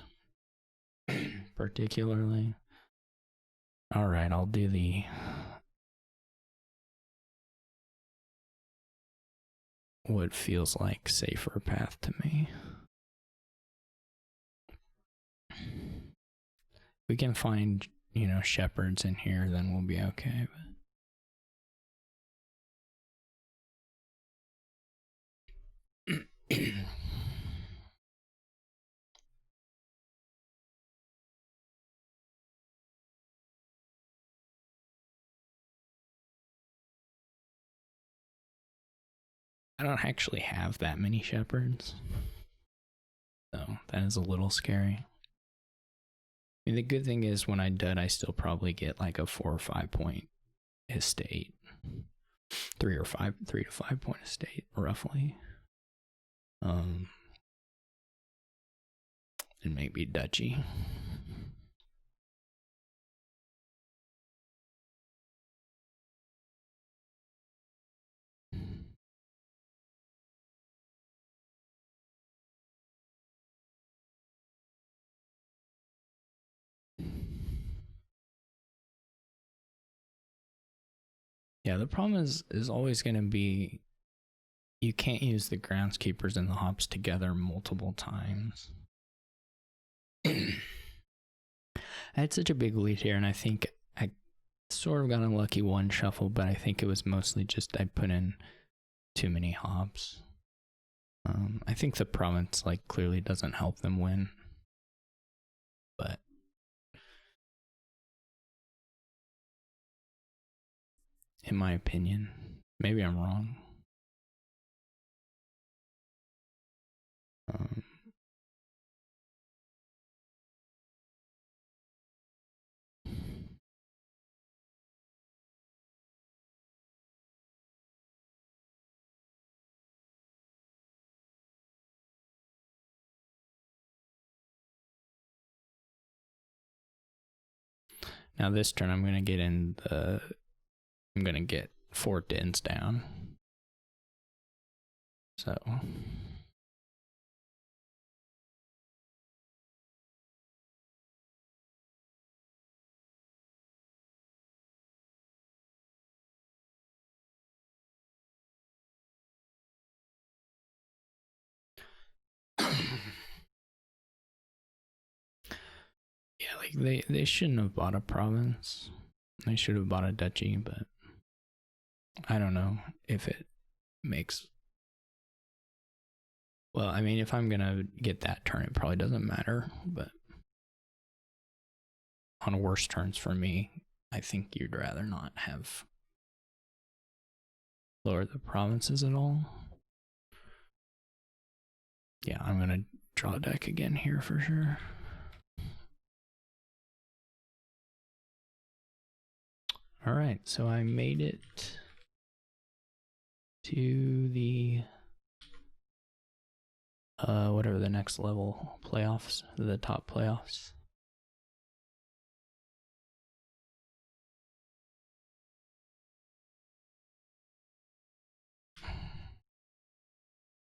particularly. Alright, I'll do the... what feels like safer path to me. We can find, you know, shepherds in here, then we'll be okay. I don't actually have that many shepherds, so that is a little scary. I mean, the good thing is when I dud, I still probably get like a 4 or 5 point estate. 3 to 5 point estate, roughly. And maybe duchy. Yeah, the problem is always going to be you can't use the groundskeepers and the hops together multiple times. I had such a big lead here, and I think I sort of got unlucky one shuffle, but I think it was mostly just I put in too many hops. I think the province like clearly doesn't help them win, but in my opinion, maybe I'm wrong. Now this turn I'm gonna get 4 dens down. So yeah, like they shouldn't have bought a province. They should have bought a duchy, but I don't know if it makes. Well, I mean, if I'm gonna get that turn, it probably doesn't matter. But on worse turns for me, I think you'd rather not have lower the provinces at all. Yeah, I'm gonna draw a deck again here for sure. All right, so I made it to the whatever the next level playoffs, the top playoffs.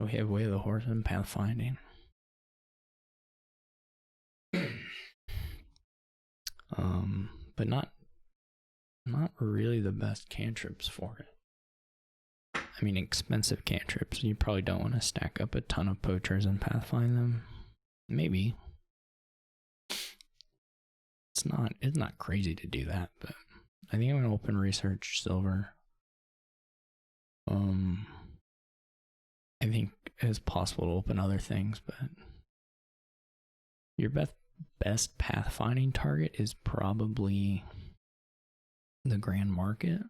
We have Way of the Horse and Pathfinding. But not really the best cantrips for it. I mean, expensive cantrips. You probably don't want to stack up a ton of poachers and pathfind them. Maybe. It's not crazy to do that, but I think I'm gonna open research silver. I think it's possible to open other things, but your best pathfinding target is probably the Grand Market.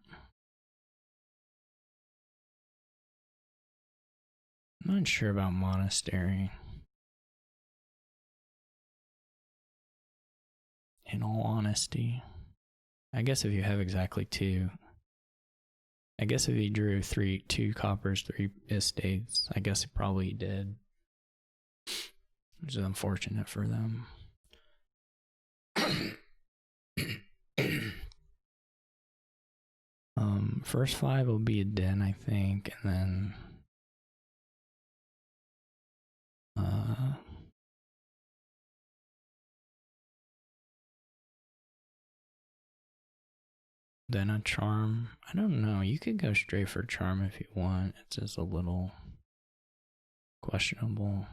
I'm not sure about Monastery. In all honesty, I guess if you have exactly 2, I guess if he drew 2 coppers, 3 estates, I guess he probably did, which is unfortunate for them. First 5 will be a den, I think, and then then a charm. I don't know. You could go straight for charm if you want. It's just a little questionable.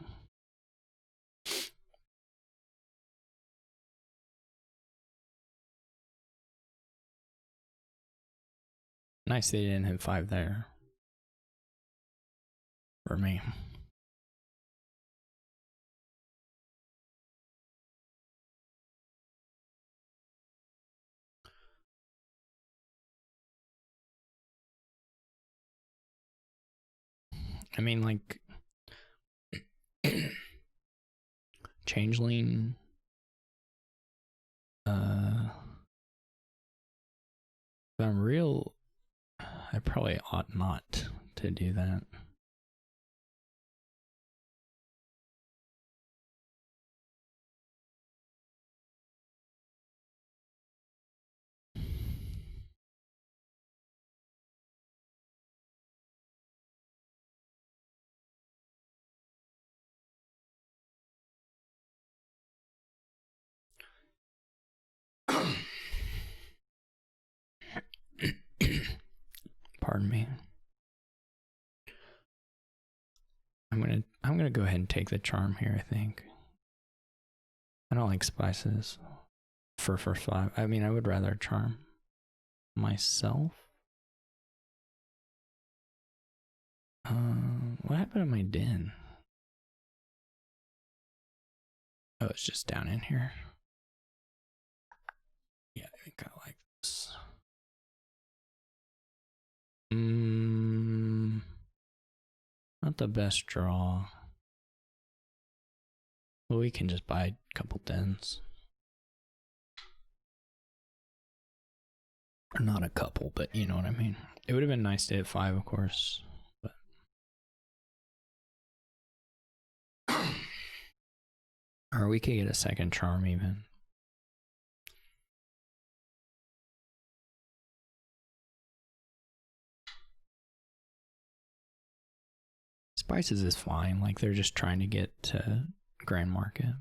Nice they didn't hit 5 there. For me. I mean, like, Changeling, if I'm real, I probably ought not to do that. Pardon me. I'm gonna go ahead and take the charm here, I think. I don't like spices for first 5. I mean, I would rather charm myself. What happened to my den? Oh, it's just down in here. Yeah, I think I like this. Not the best draw. Well, we can just buy a couple dens. Or not a couple, but you know what I mean. It would have been nice to hit 5, of course. But or we could get a second charm even. Spices is fine. Like they're just trying to get to Grand Market.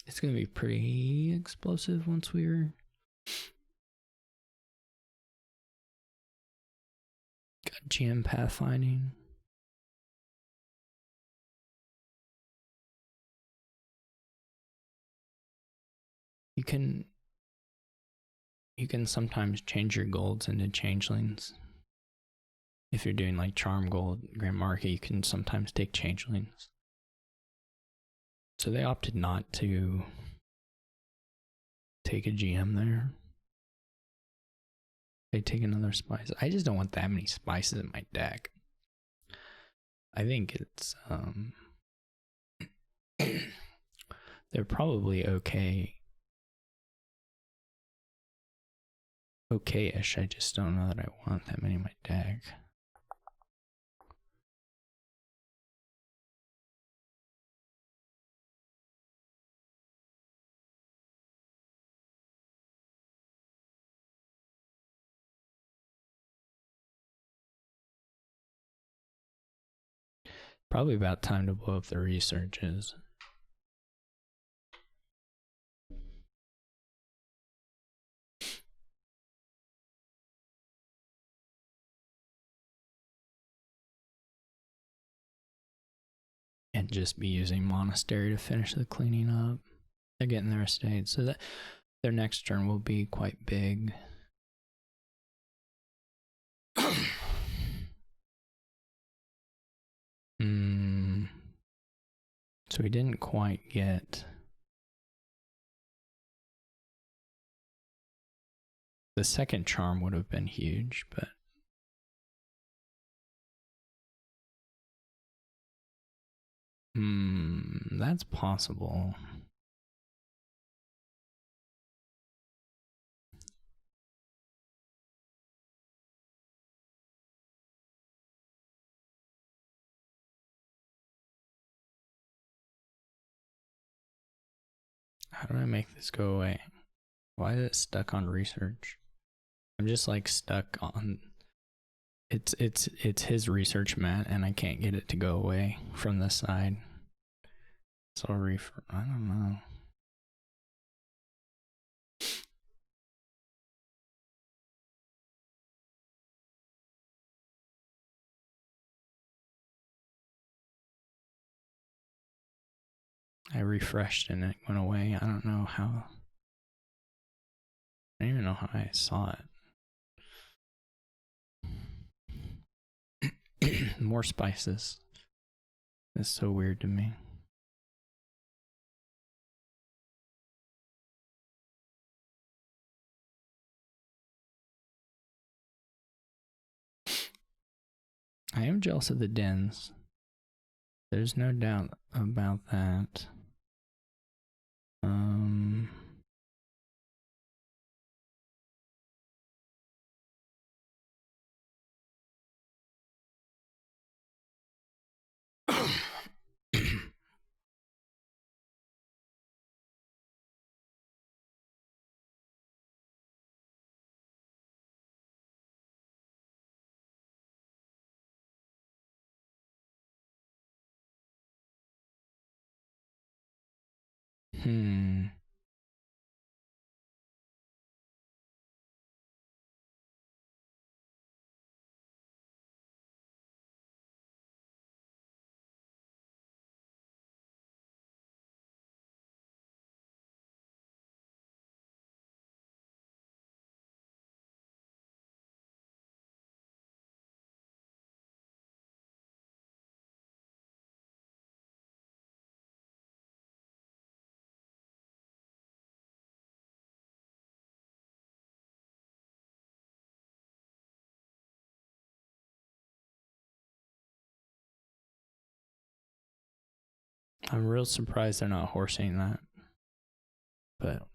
It's gonna be pretty explosive once we're got GM pathfinding. You can sometimes change your golds into changelings. If you're doing like Charm Gold, Grand Market, you can sometimes take changelings. So they opted not to take a GM there. They take another spice. I just don't want that many spices in my deck. I think it's they're probably okay-ish. I just don't know that I want that many in my deck. Probably about time to blow up the researches. And just be using Monastery to finish the cleaning up. They're getting their estate, so that their next turn will be quite big. So we didn't quite get the second charm would have been huge, but that's possible. How do I make this go away? Why is it stuck on research? I'm just like stuck on it's his research mat and I can't get it to go away from this side. So I don't know. I refreshed and it went away. I don't know how. I don't even know how I saw it. More spices. That's so weird to me. I am jealous of the dens. There's no doubt about that. I'm real surprised they're not horsing that. But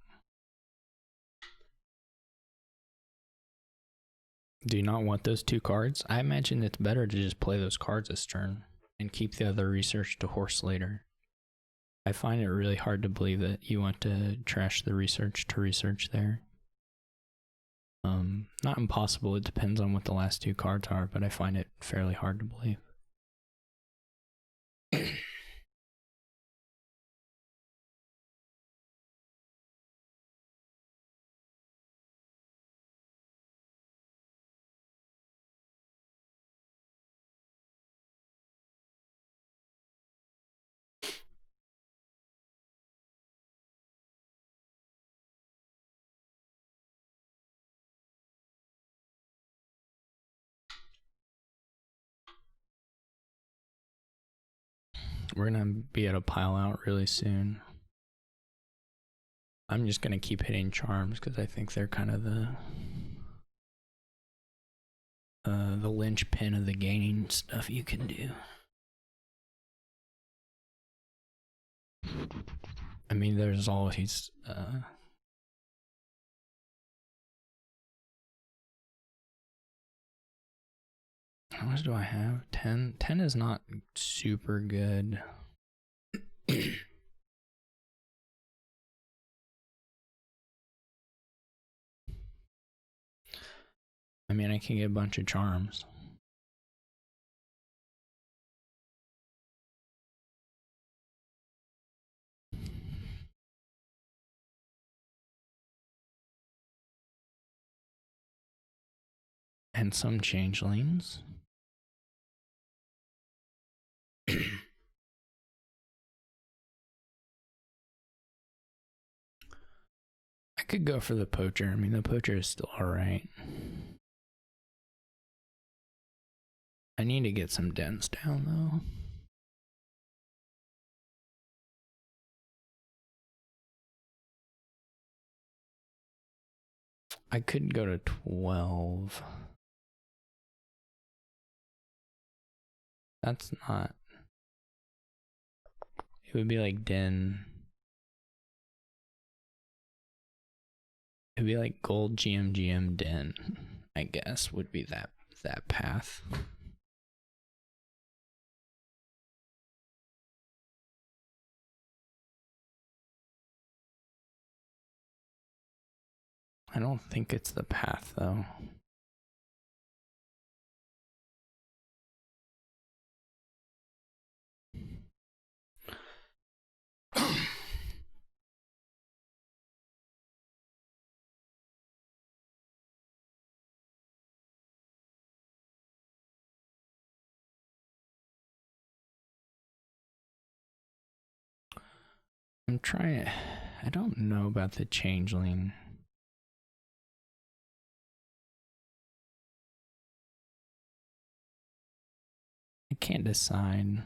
do you not want those 2 cards? I imagine it's better to just play those cards this turn and keep the other research to horse later. I find it really hard to believe that you want to trash the research to research there. Not impossible, it depends on what the last 2 cards are, but I find it fairly hard to believe. We're gonna be at a pile out really soon. I'm just gonna keep hitting charms because I think they're kind of the linchpin of the gaining stuff you can do. I mean, there's always how much do I have? 10? 10 is not super good. I mean, I can get a bunch of charms. And some changelings. I could go for the poacher. I mean, the poacher is still alright. I need to get some dents down, though. I could go to 12. That's not... It would be like Den. It'd be like gold GM Den, I guess, would be that path. I don't think it's the path, though. I'm trying... I don't know about the changeling. I can't decide.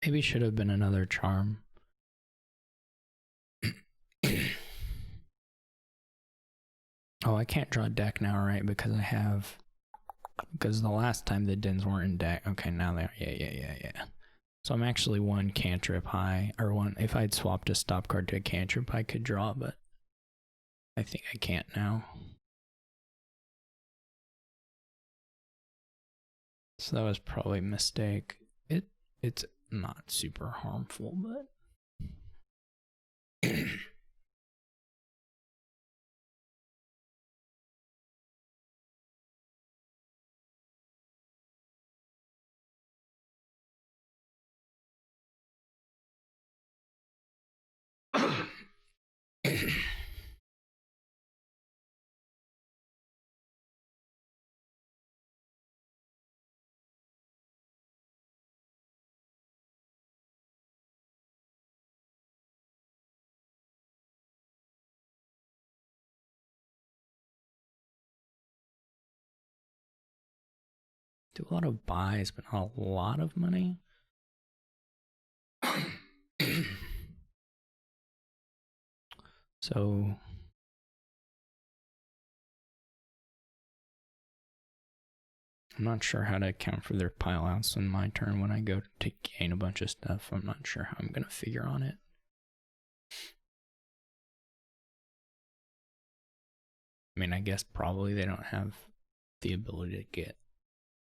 Maybe should have been another charm. Oh, I can't draw a deck now, right? Because I have... Because the last time the Dens weren't in deck. Okay, now they are. Yeah. So I'm actually 1 cantrip high. Or 1... If I'd swapped a stop card to a cantrip, I could draw, but... I think I can't now. So that was probably a mistake. It's not super harmful, but... Do a lot of buys, but not a lot of money. So I'm not sure how to account for their pile outs in my turn when I go to gain a bunch of stuff. I'm not sure how I'm going to figure on it. I mean, I guess probably they don't have the ability to get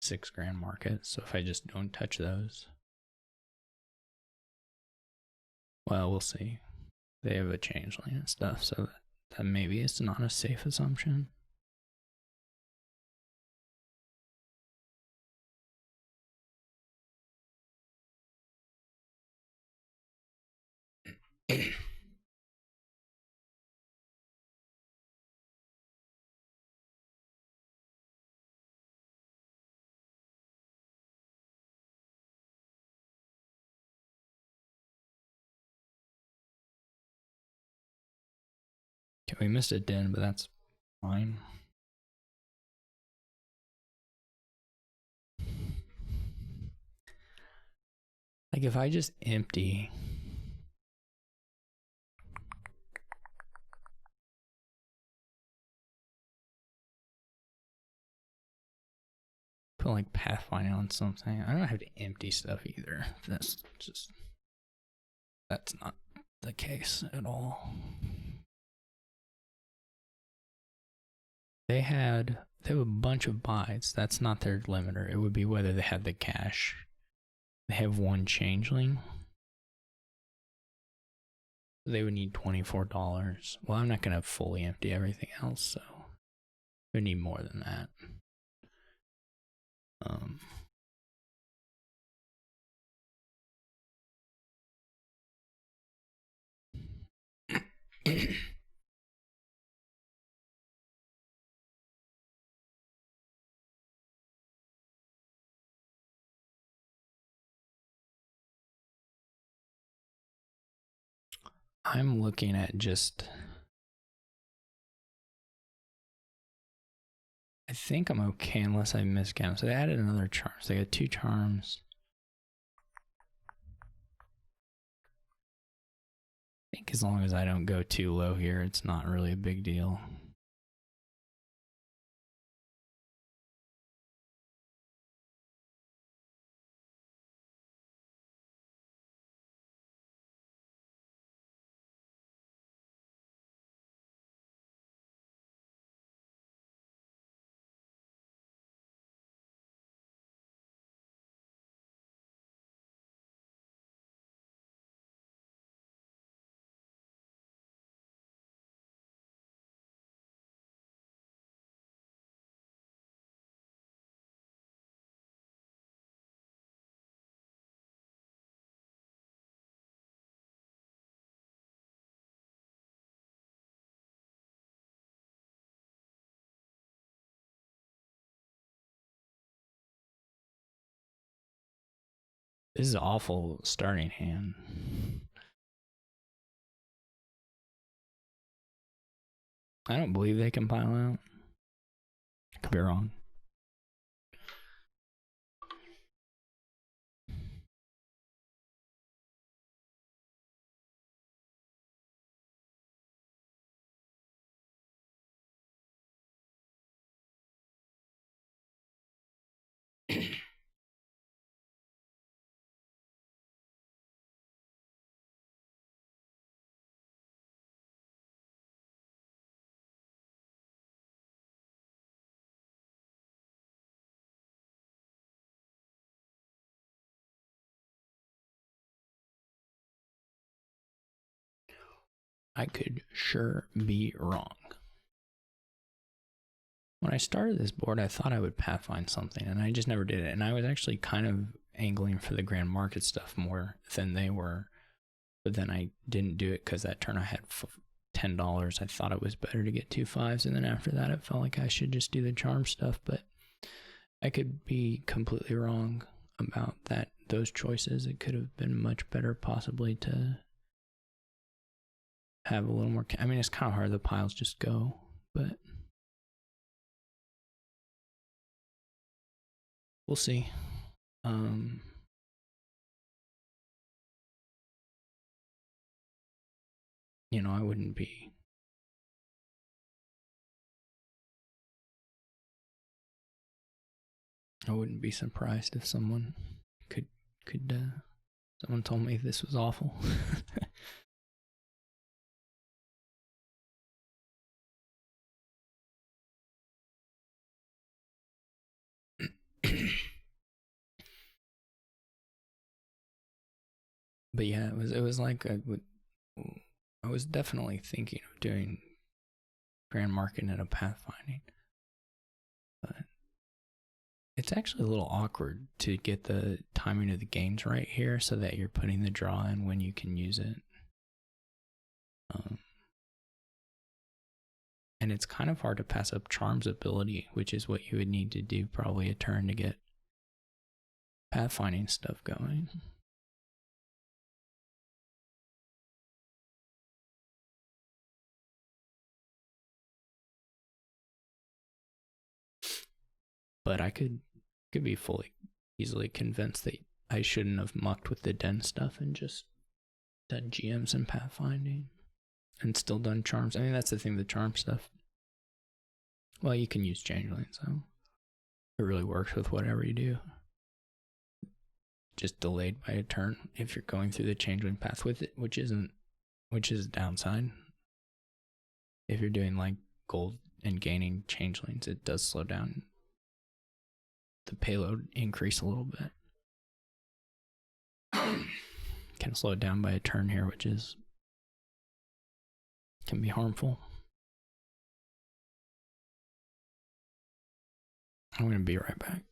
6 grand markets, so if I just don't touch those, well, we'll see. They have a changeling and stuff, so that maybe it's not a safe assumption. Okay, we missed a den, but that's fine. Like if I just empty, put like pathfinding on something, I don't have to empty stuff either. That's not the case at all. They have a bunch of buys. That's not their limiter. It would be whether they had the cash. They have 1 changeling. They would need $24. Well, I'm not going to fully empty everything else, so they would need more than that. I'm looking at just, I think I'm okay unless I miscount. So they added another charm. So they got 2 charms. I think as long as I don't go too low here, it's not really a big deal. This is an awful starting hand. I don't believe they can pile out. Could be wrong. I could sure be wrong. When I started this board, I thought I would pathfind something, and I just never did it. And I was actually kind of angling for the grand market stuff more than they were. But then I didn't do it because that turn I had $10. I thought it was better to get 2 5s, and then after that, it felt like I should just do the charm stuff. But I could be completely wrong about those choices. It could have been much better, possibly, to have a little more. I mean, it's kind of hard. The piles just go, but we'll see. You know, I wouldn't be surprised if someone could someone told me this was awful. But yeah, it was like I was definitely thinking of doing Grand Market and a pathfinding, but it's actually a little awkward to get the timing of the games right here so that you're putting the draw in when you can use it. And it's kind of hard to pass up Charm's ability, which is what you would need to do probably a turn to get pathfinding stuff going. But I could be fully easily convinced that I shouldn't have mucked with the den stuff and just done GMs and pathfinding and still done charms. I mean, that's the thing, the charm stuff. Well, you can use changeling, so it really works with whatever you do. Just delayed by a turn if you're going through the changeling path with it, which is a downside. If you're doing like gold and gaining changelings, it does slow down the payload increase a little bit. Can slow it down by a turn here, which can be harmful. I'm going to be right back.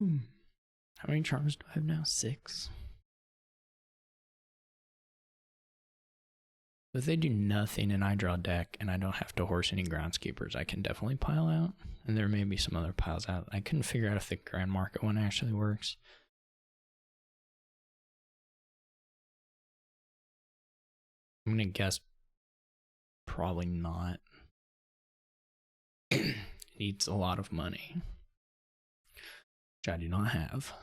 How many charms do I have now? 6. If they do nothing and I draw deck and I don't have to horse any groundskeepers, I can definitely pile out. And there may be some other piles out. I couldn't figure out if the Grand Market one actually works. I'm going to guess probably not. It needs a lot of money, which I do not have.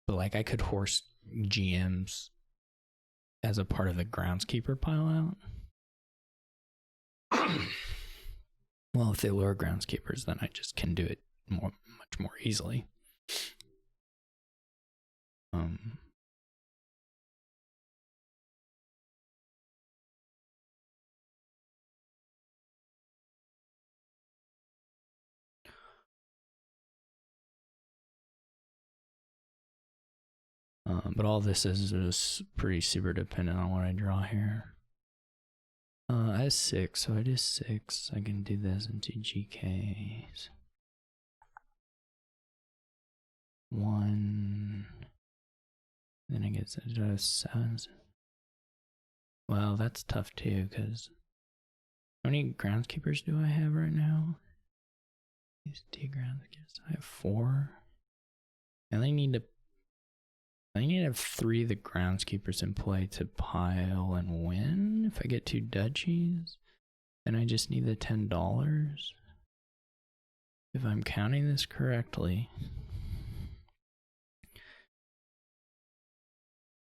But like I could horse GMs as a part of the groundskeeper pile out. Well, if they lure groundskeepers, then I just can do it much more easily. But all this is just pretty super dependent on what I draw here. I have 6, so it is 6. I can do this into GKs. 1. Then I get 7. Well, that's tough too, because how many groundskeepers do I have right now? These 2 groundskeepers. I have 4. I only need to have 3 of the groundskeepers in play to pile and win. If I get 2 duchies, then I just need the $10. If I'm counting this correctly.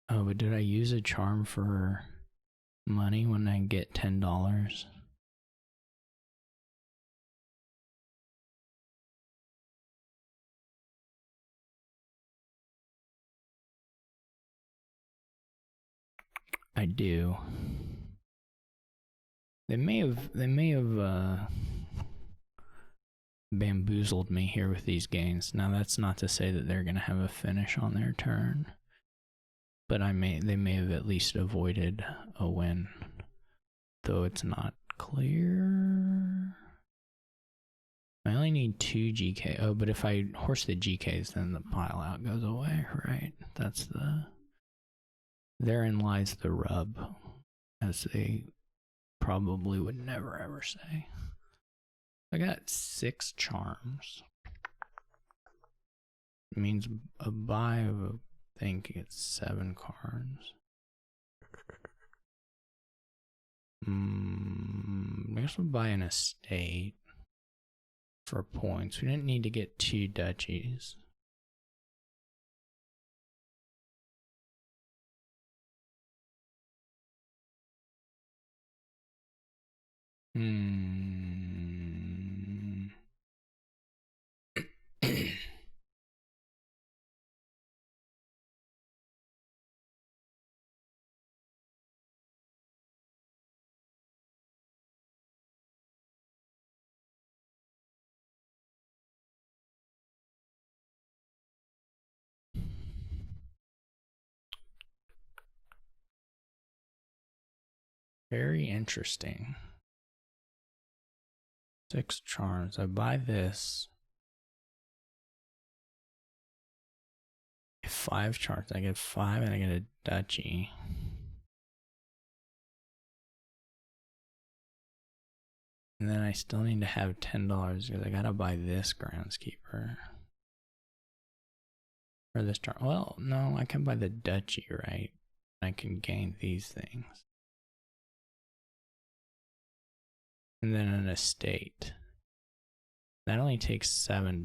Oh, but did I use a charm for money when I get $10? I do. They may have bamboozled me here with these gains. Now that's not to say that they're gonna have a finish on their turn, but they may have at least avoided a win, though it's not clear. I only need 2 GK. Oh, but if I horse the GKs, then the pile out goes away, right? That's therein lies the rub, as they probably would never ever say. I got 6 charms. It means a buy of a thing gets 7 cards. I guess we'll buy an estate for points. We didn't need to get 2 duchies. Very interesting. 6 charms. I buy this. 5 charms. I get 5 and I get a duchy. And then I still need to have $10 because I gotta buy this groundskeeper. Or this charm. Well, no, I can buy the duchy, right? I can gain these things. And then an estate. That only takes $7.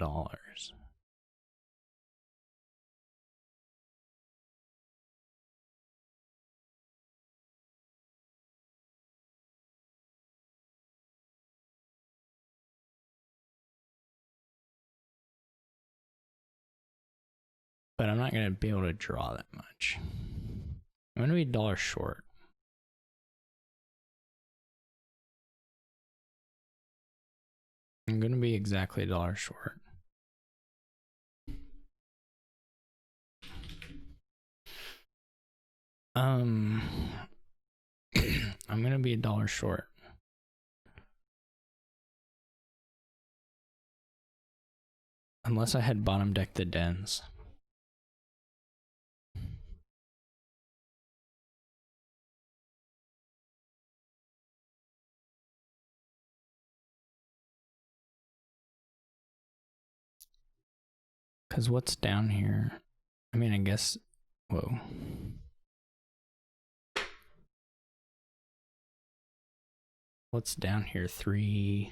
But I'm not going to be able to draw that much. I'm going to be $1 short. I'm going to be exactly $1 short. I'm going to be $1 short. Unless I had bottom decked the dens. Because what's down here? I mean, I guess. Whoa. What's down here? 3.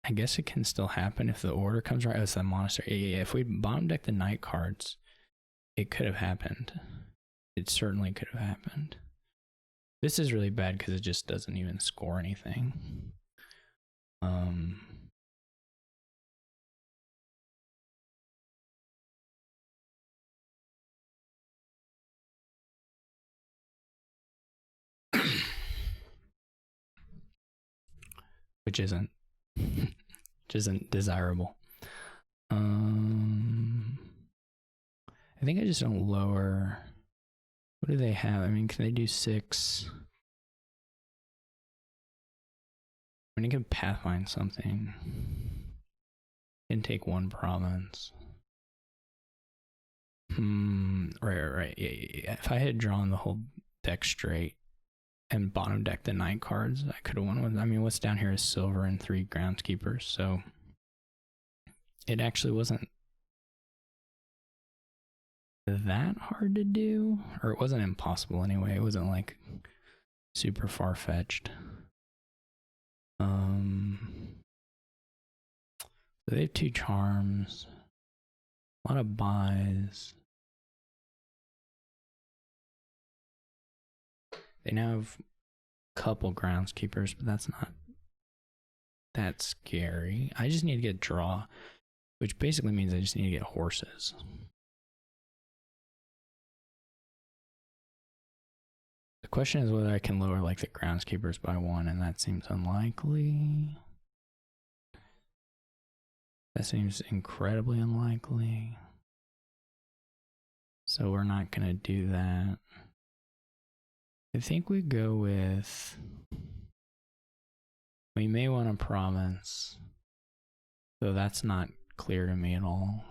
I guess it can still happen if the order comes right. Oh, it's the monastery. Yeah, if we bottom deck the night cards, it could have happened. It certainly could have happened. This is really bad because it just doesn't even score anything. Which isn't desirable. I think I just don't lower. What do they have? I mean, can they do 6? I mean, you can pathfind something. Can take 1 province. Right. Yeah. If I had drawn the whole deck straight and bottom deck the night cards, I could have won with. I mean, what's down here is silver and 3 groundskeepers, so it actually wasn't that hard to do, or it wasn't impossible anyway. It wasn't like super far fetched. So they have 2 charms, a lot of buys. They now have a couple groundskeepers, but that's not that scary. I just need to get draw, which basically means I just need to get horses. The question is whether I can lower like the groundskeepers by 1, and that seems unlikely. That seems incredibly unlikely. So we're not gonna do that. I think we go with, we may want a province, though that's not clear to me at all.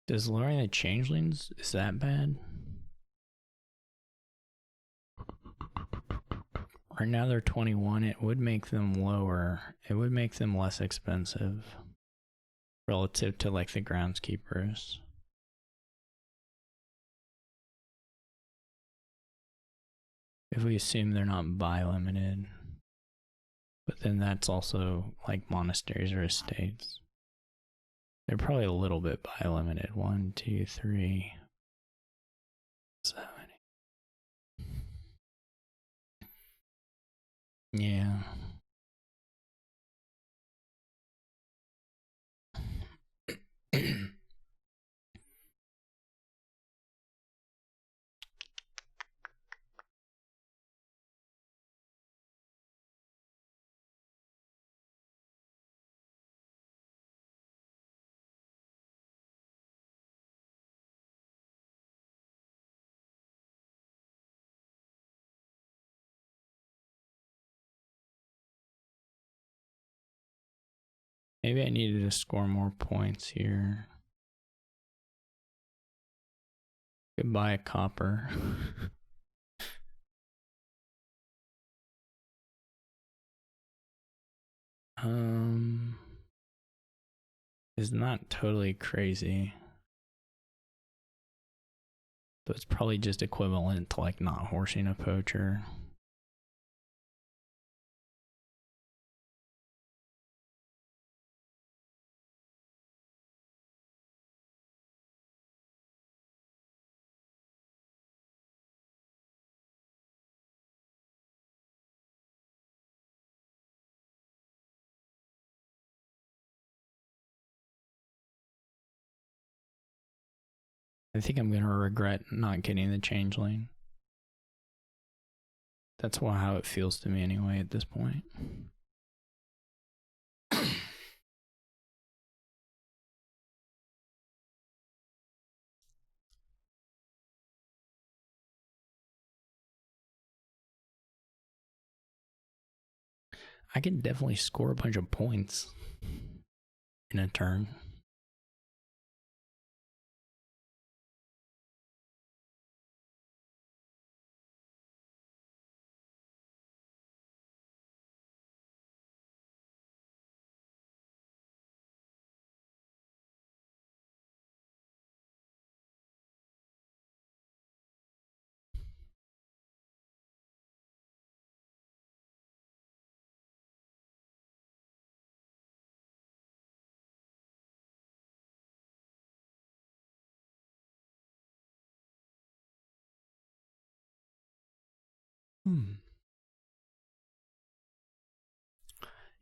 Does lowering the changelings, is that bad? Right now they're 21. It would make them lower. It would make them less expensive relative to like the groundskeepers. If we assume they're not buy limited. But then that's also like monasteries or estates. They're probably a little bit buy limited. 1, 2, 3, 7. Yeah. Maybe I needed to score more points here. Could buy a copper. Is not totally crazy. But it's probably just equivalent to like not horsing a poacher. I think I'm gonna regret not getting the changeling. That's how it feels to me anyway at this point. I can definitely score a bunch of points in a turn.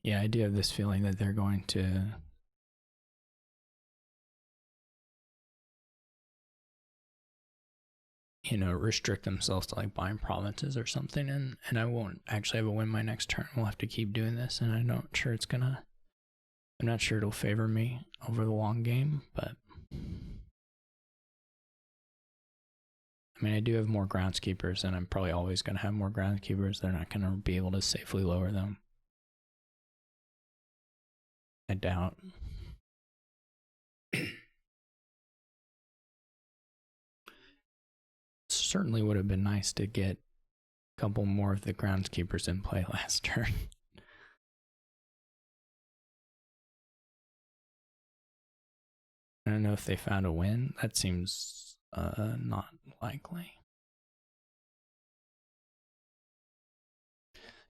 Yeah, I do have this feeling that they're going to restrict themselves to like buying provinces or something, and I won't actually have a win my next turn. We'll have to keep doing this, and I'm not sure it'll favor me over the long game, but I mean, I do have more groundskeepers, and I'm probably always going to have more groundskeepers. They're not going to be able to safely lower them. I doubt. Certainly would have been nice to get a couple more of the groundskeepers in play last turn. I don't know if they found a win. That seems not likely.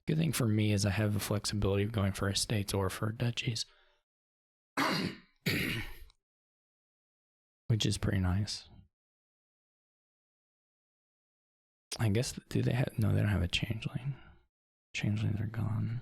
Good thing for me is I have the flexibility of going for estates or for duchies, which is pretty nice. I guess, do they have, no, they don't have a changeling. Changelings are gone.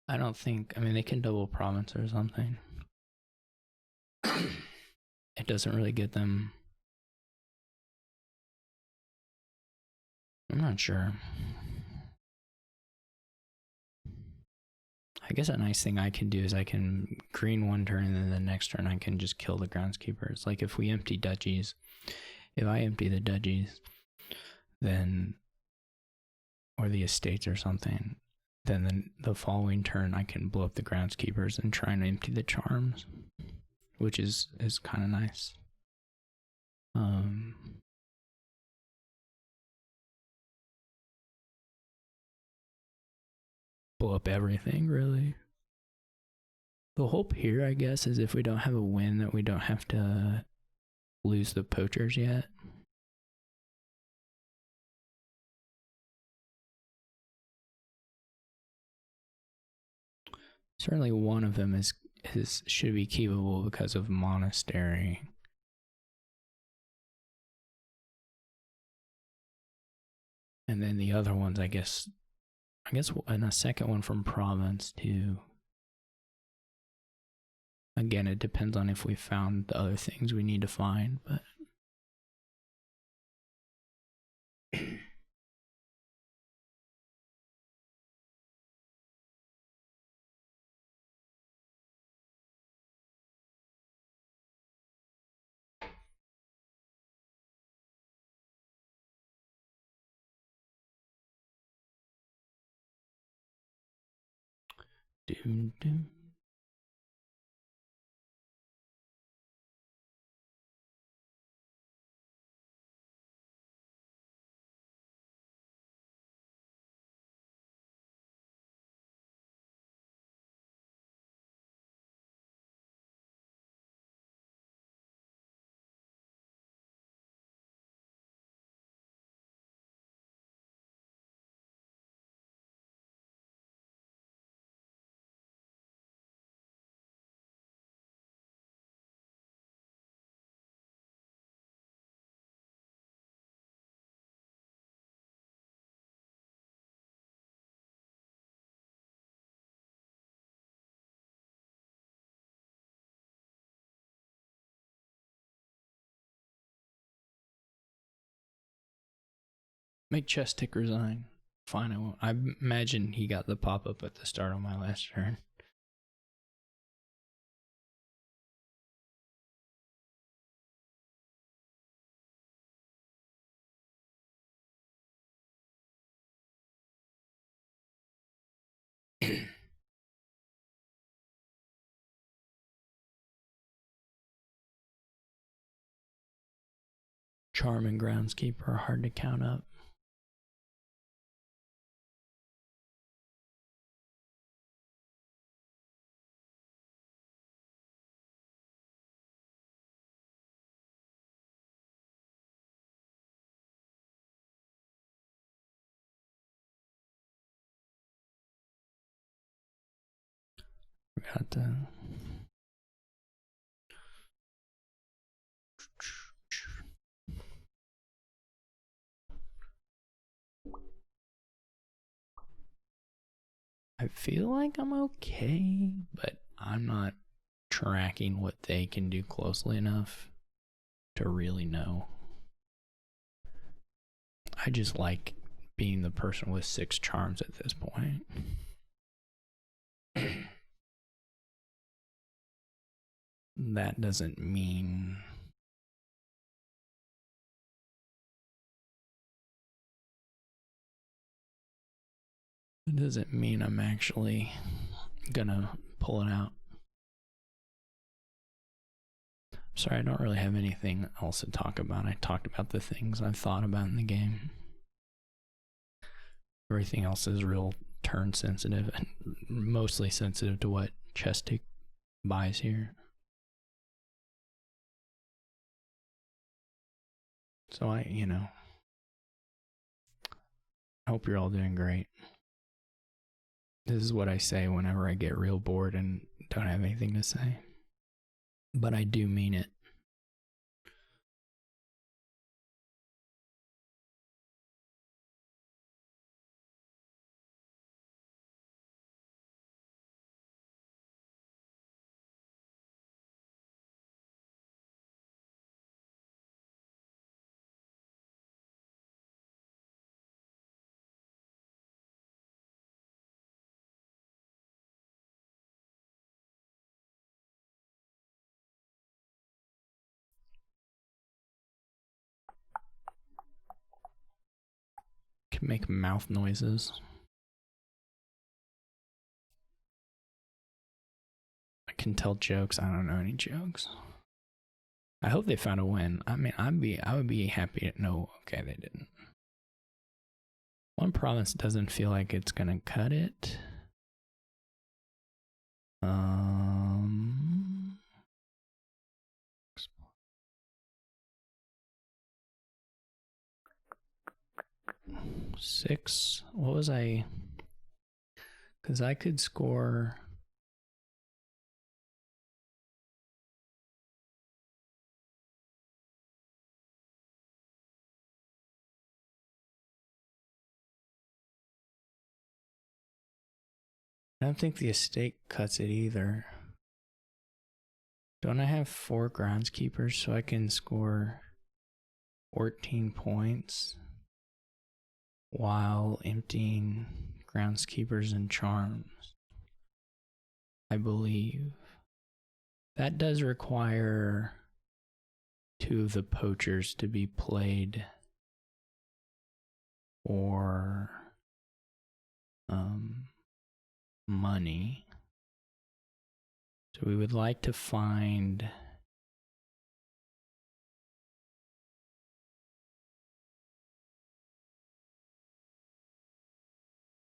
I don't think, I mean, they can double province or something. It doesn't really get them. I'm not sure. I guess a nice thing I can do is I can green one turn and then the next turn I can just kill the groundskeepers. Like if we empty duchies, if I empty the duchies, then, or the estates or something, then the following turn I can blow up the groundskeepers and try and empty the charms, which is kind of nice. Blow up everything, really. The hope here, I guess, is if we don't have a win that we don't have to lose the poachers yet. Certainly one of them should be keepable because of monastery. And then the other ones, I guess, and a second one from province too. Again, it depends on if we found the other things we need to find, but doom doom. Make chesstick resign. Fine, I won't. I imagine he got the pop-up at the start of my last turn. Charm and groundskeeper are hard to count up. Forgot to. I feel like I'm okay, but I'm not tracking what they can do closely enough to really know. I just like being the person with 6 charms at this point. That doesn't mean I'm actually gonna pull it out. Sorry, I don't really have anything else to talk about. I talked about the things I've thought about in the game. Everything else is real turn sensitive and mostly sensitive to what chesstick buys here. So I hope you're all doing great. This is what I say whenever I get real bored and don't have anything to say. But I do mean it. Can make mouth noises. I can tell jokes. I don't know any jokes. I hope they found a win. I mean, I would be happy to know. Okay, they didn't. One province doesn't feel like it's gonna cut it. 6. What was I? Because I could score. I don't think the estate cuts it either. Don't I have 4 groundskeepers so I can score 14 points while emptying groundskeepers and charms? I believe. That does require 2 of the poachers to be played for money. So we would like to find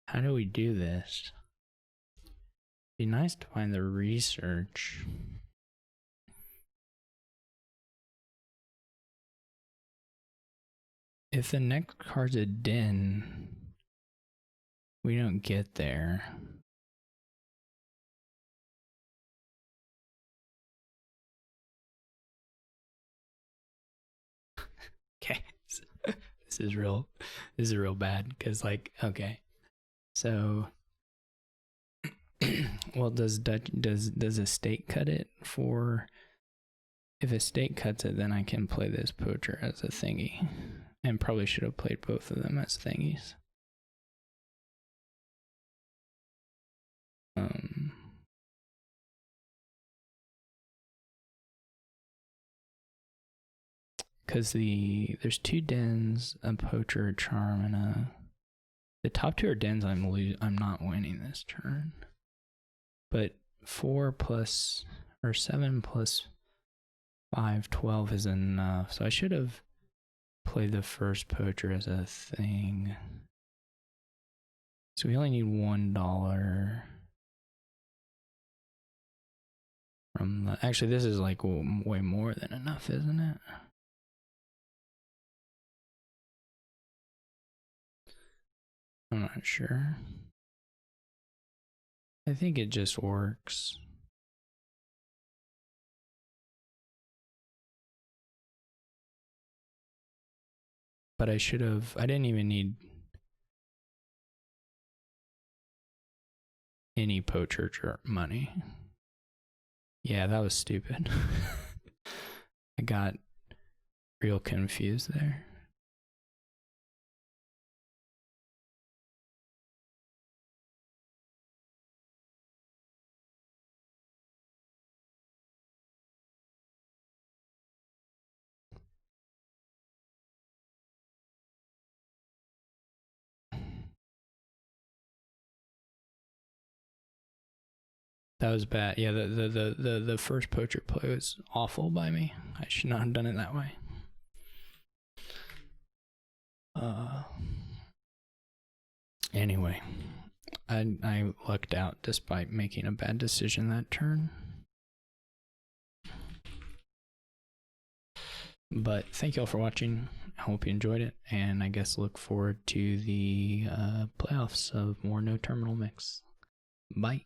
how do we do this? It'd be nice to find the research. If the next card's a den, we don't get there. Okay, this is real bad because, like, okay, so well, does a state cut it for? If a state cuts it, then I can play this poacher as a thingy, And probably should have played both of them as thingies. Because there's 2 dens, a poacher, a charm, and the top 2 are dens. I'm not winning this turn. But 4 plus or 7 plus 5, 12 is enough. So I should have played the first poacher as a thing. So we only need $1 from the. Actually, this is like way more than enough, isn't it? I'm not sure. I think it just works. But I didn't even need any poacher money. Yeah, that was stupid. I got real confused there. That was bad. Yeah, the first poacher play was awful by me. I should not have done it that way. Anyway, I lucked out despite making a bad decision that turn. But thank you all for watching. I hope you enjoyed it, and I guess look forward to the playoffs of more No Terminal Mix. Bye.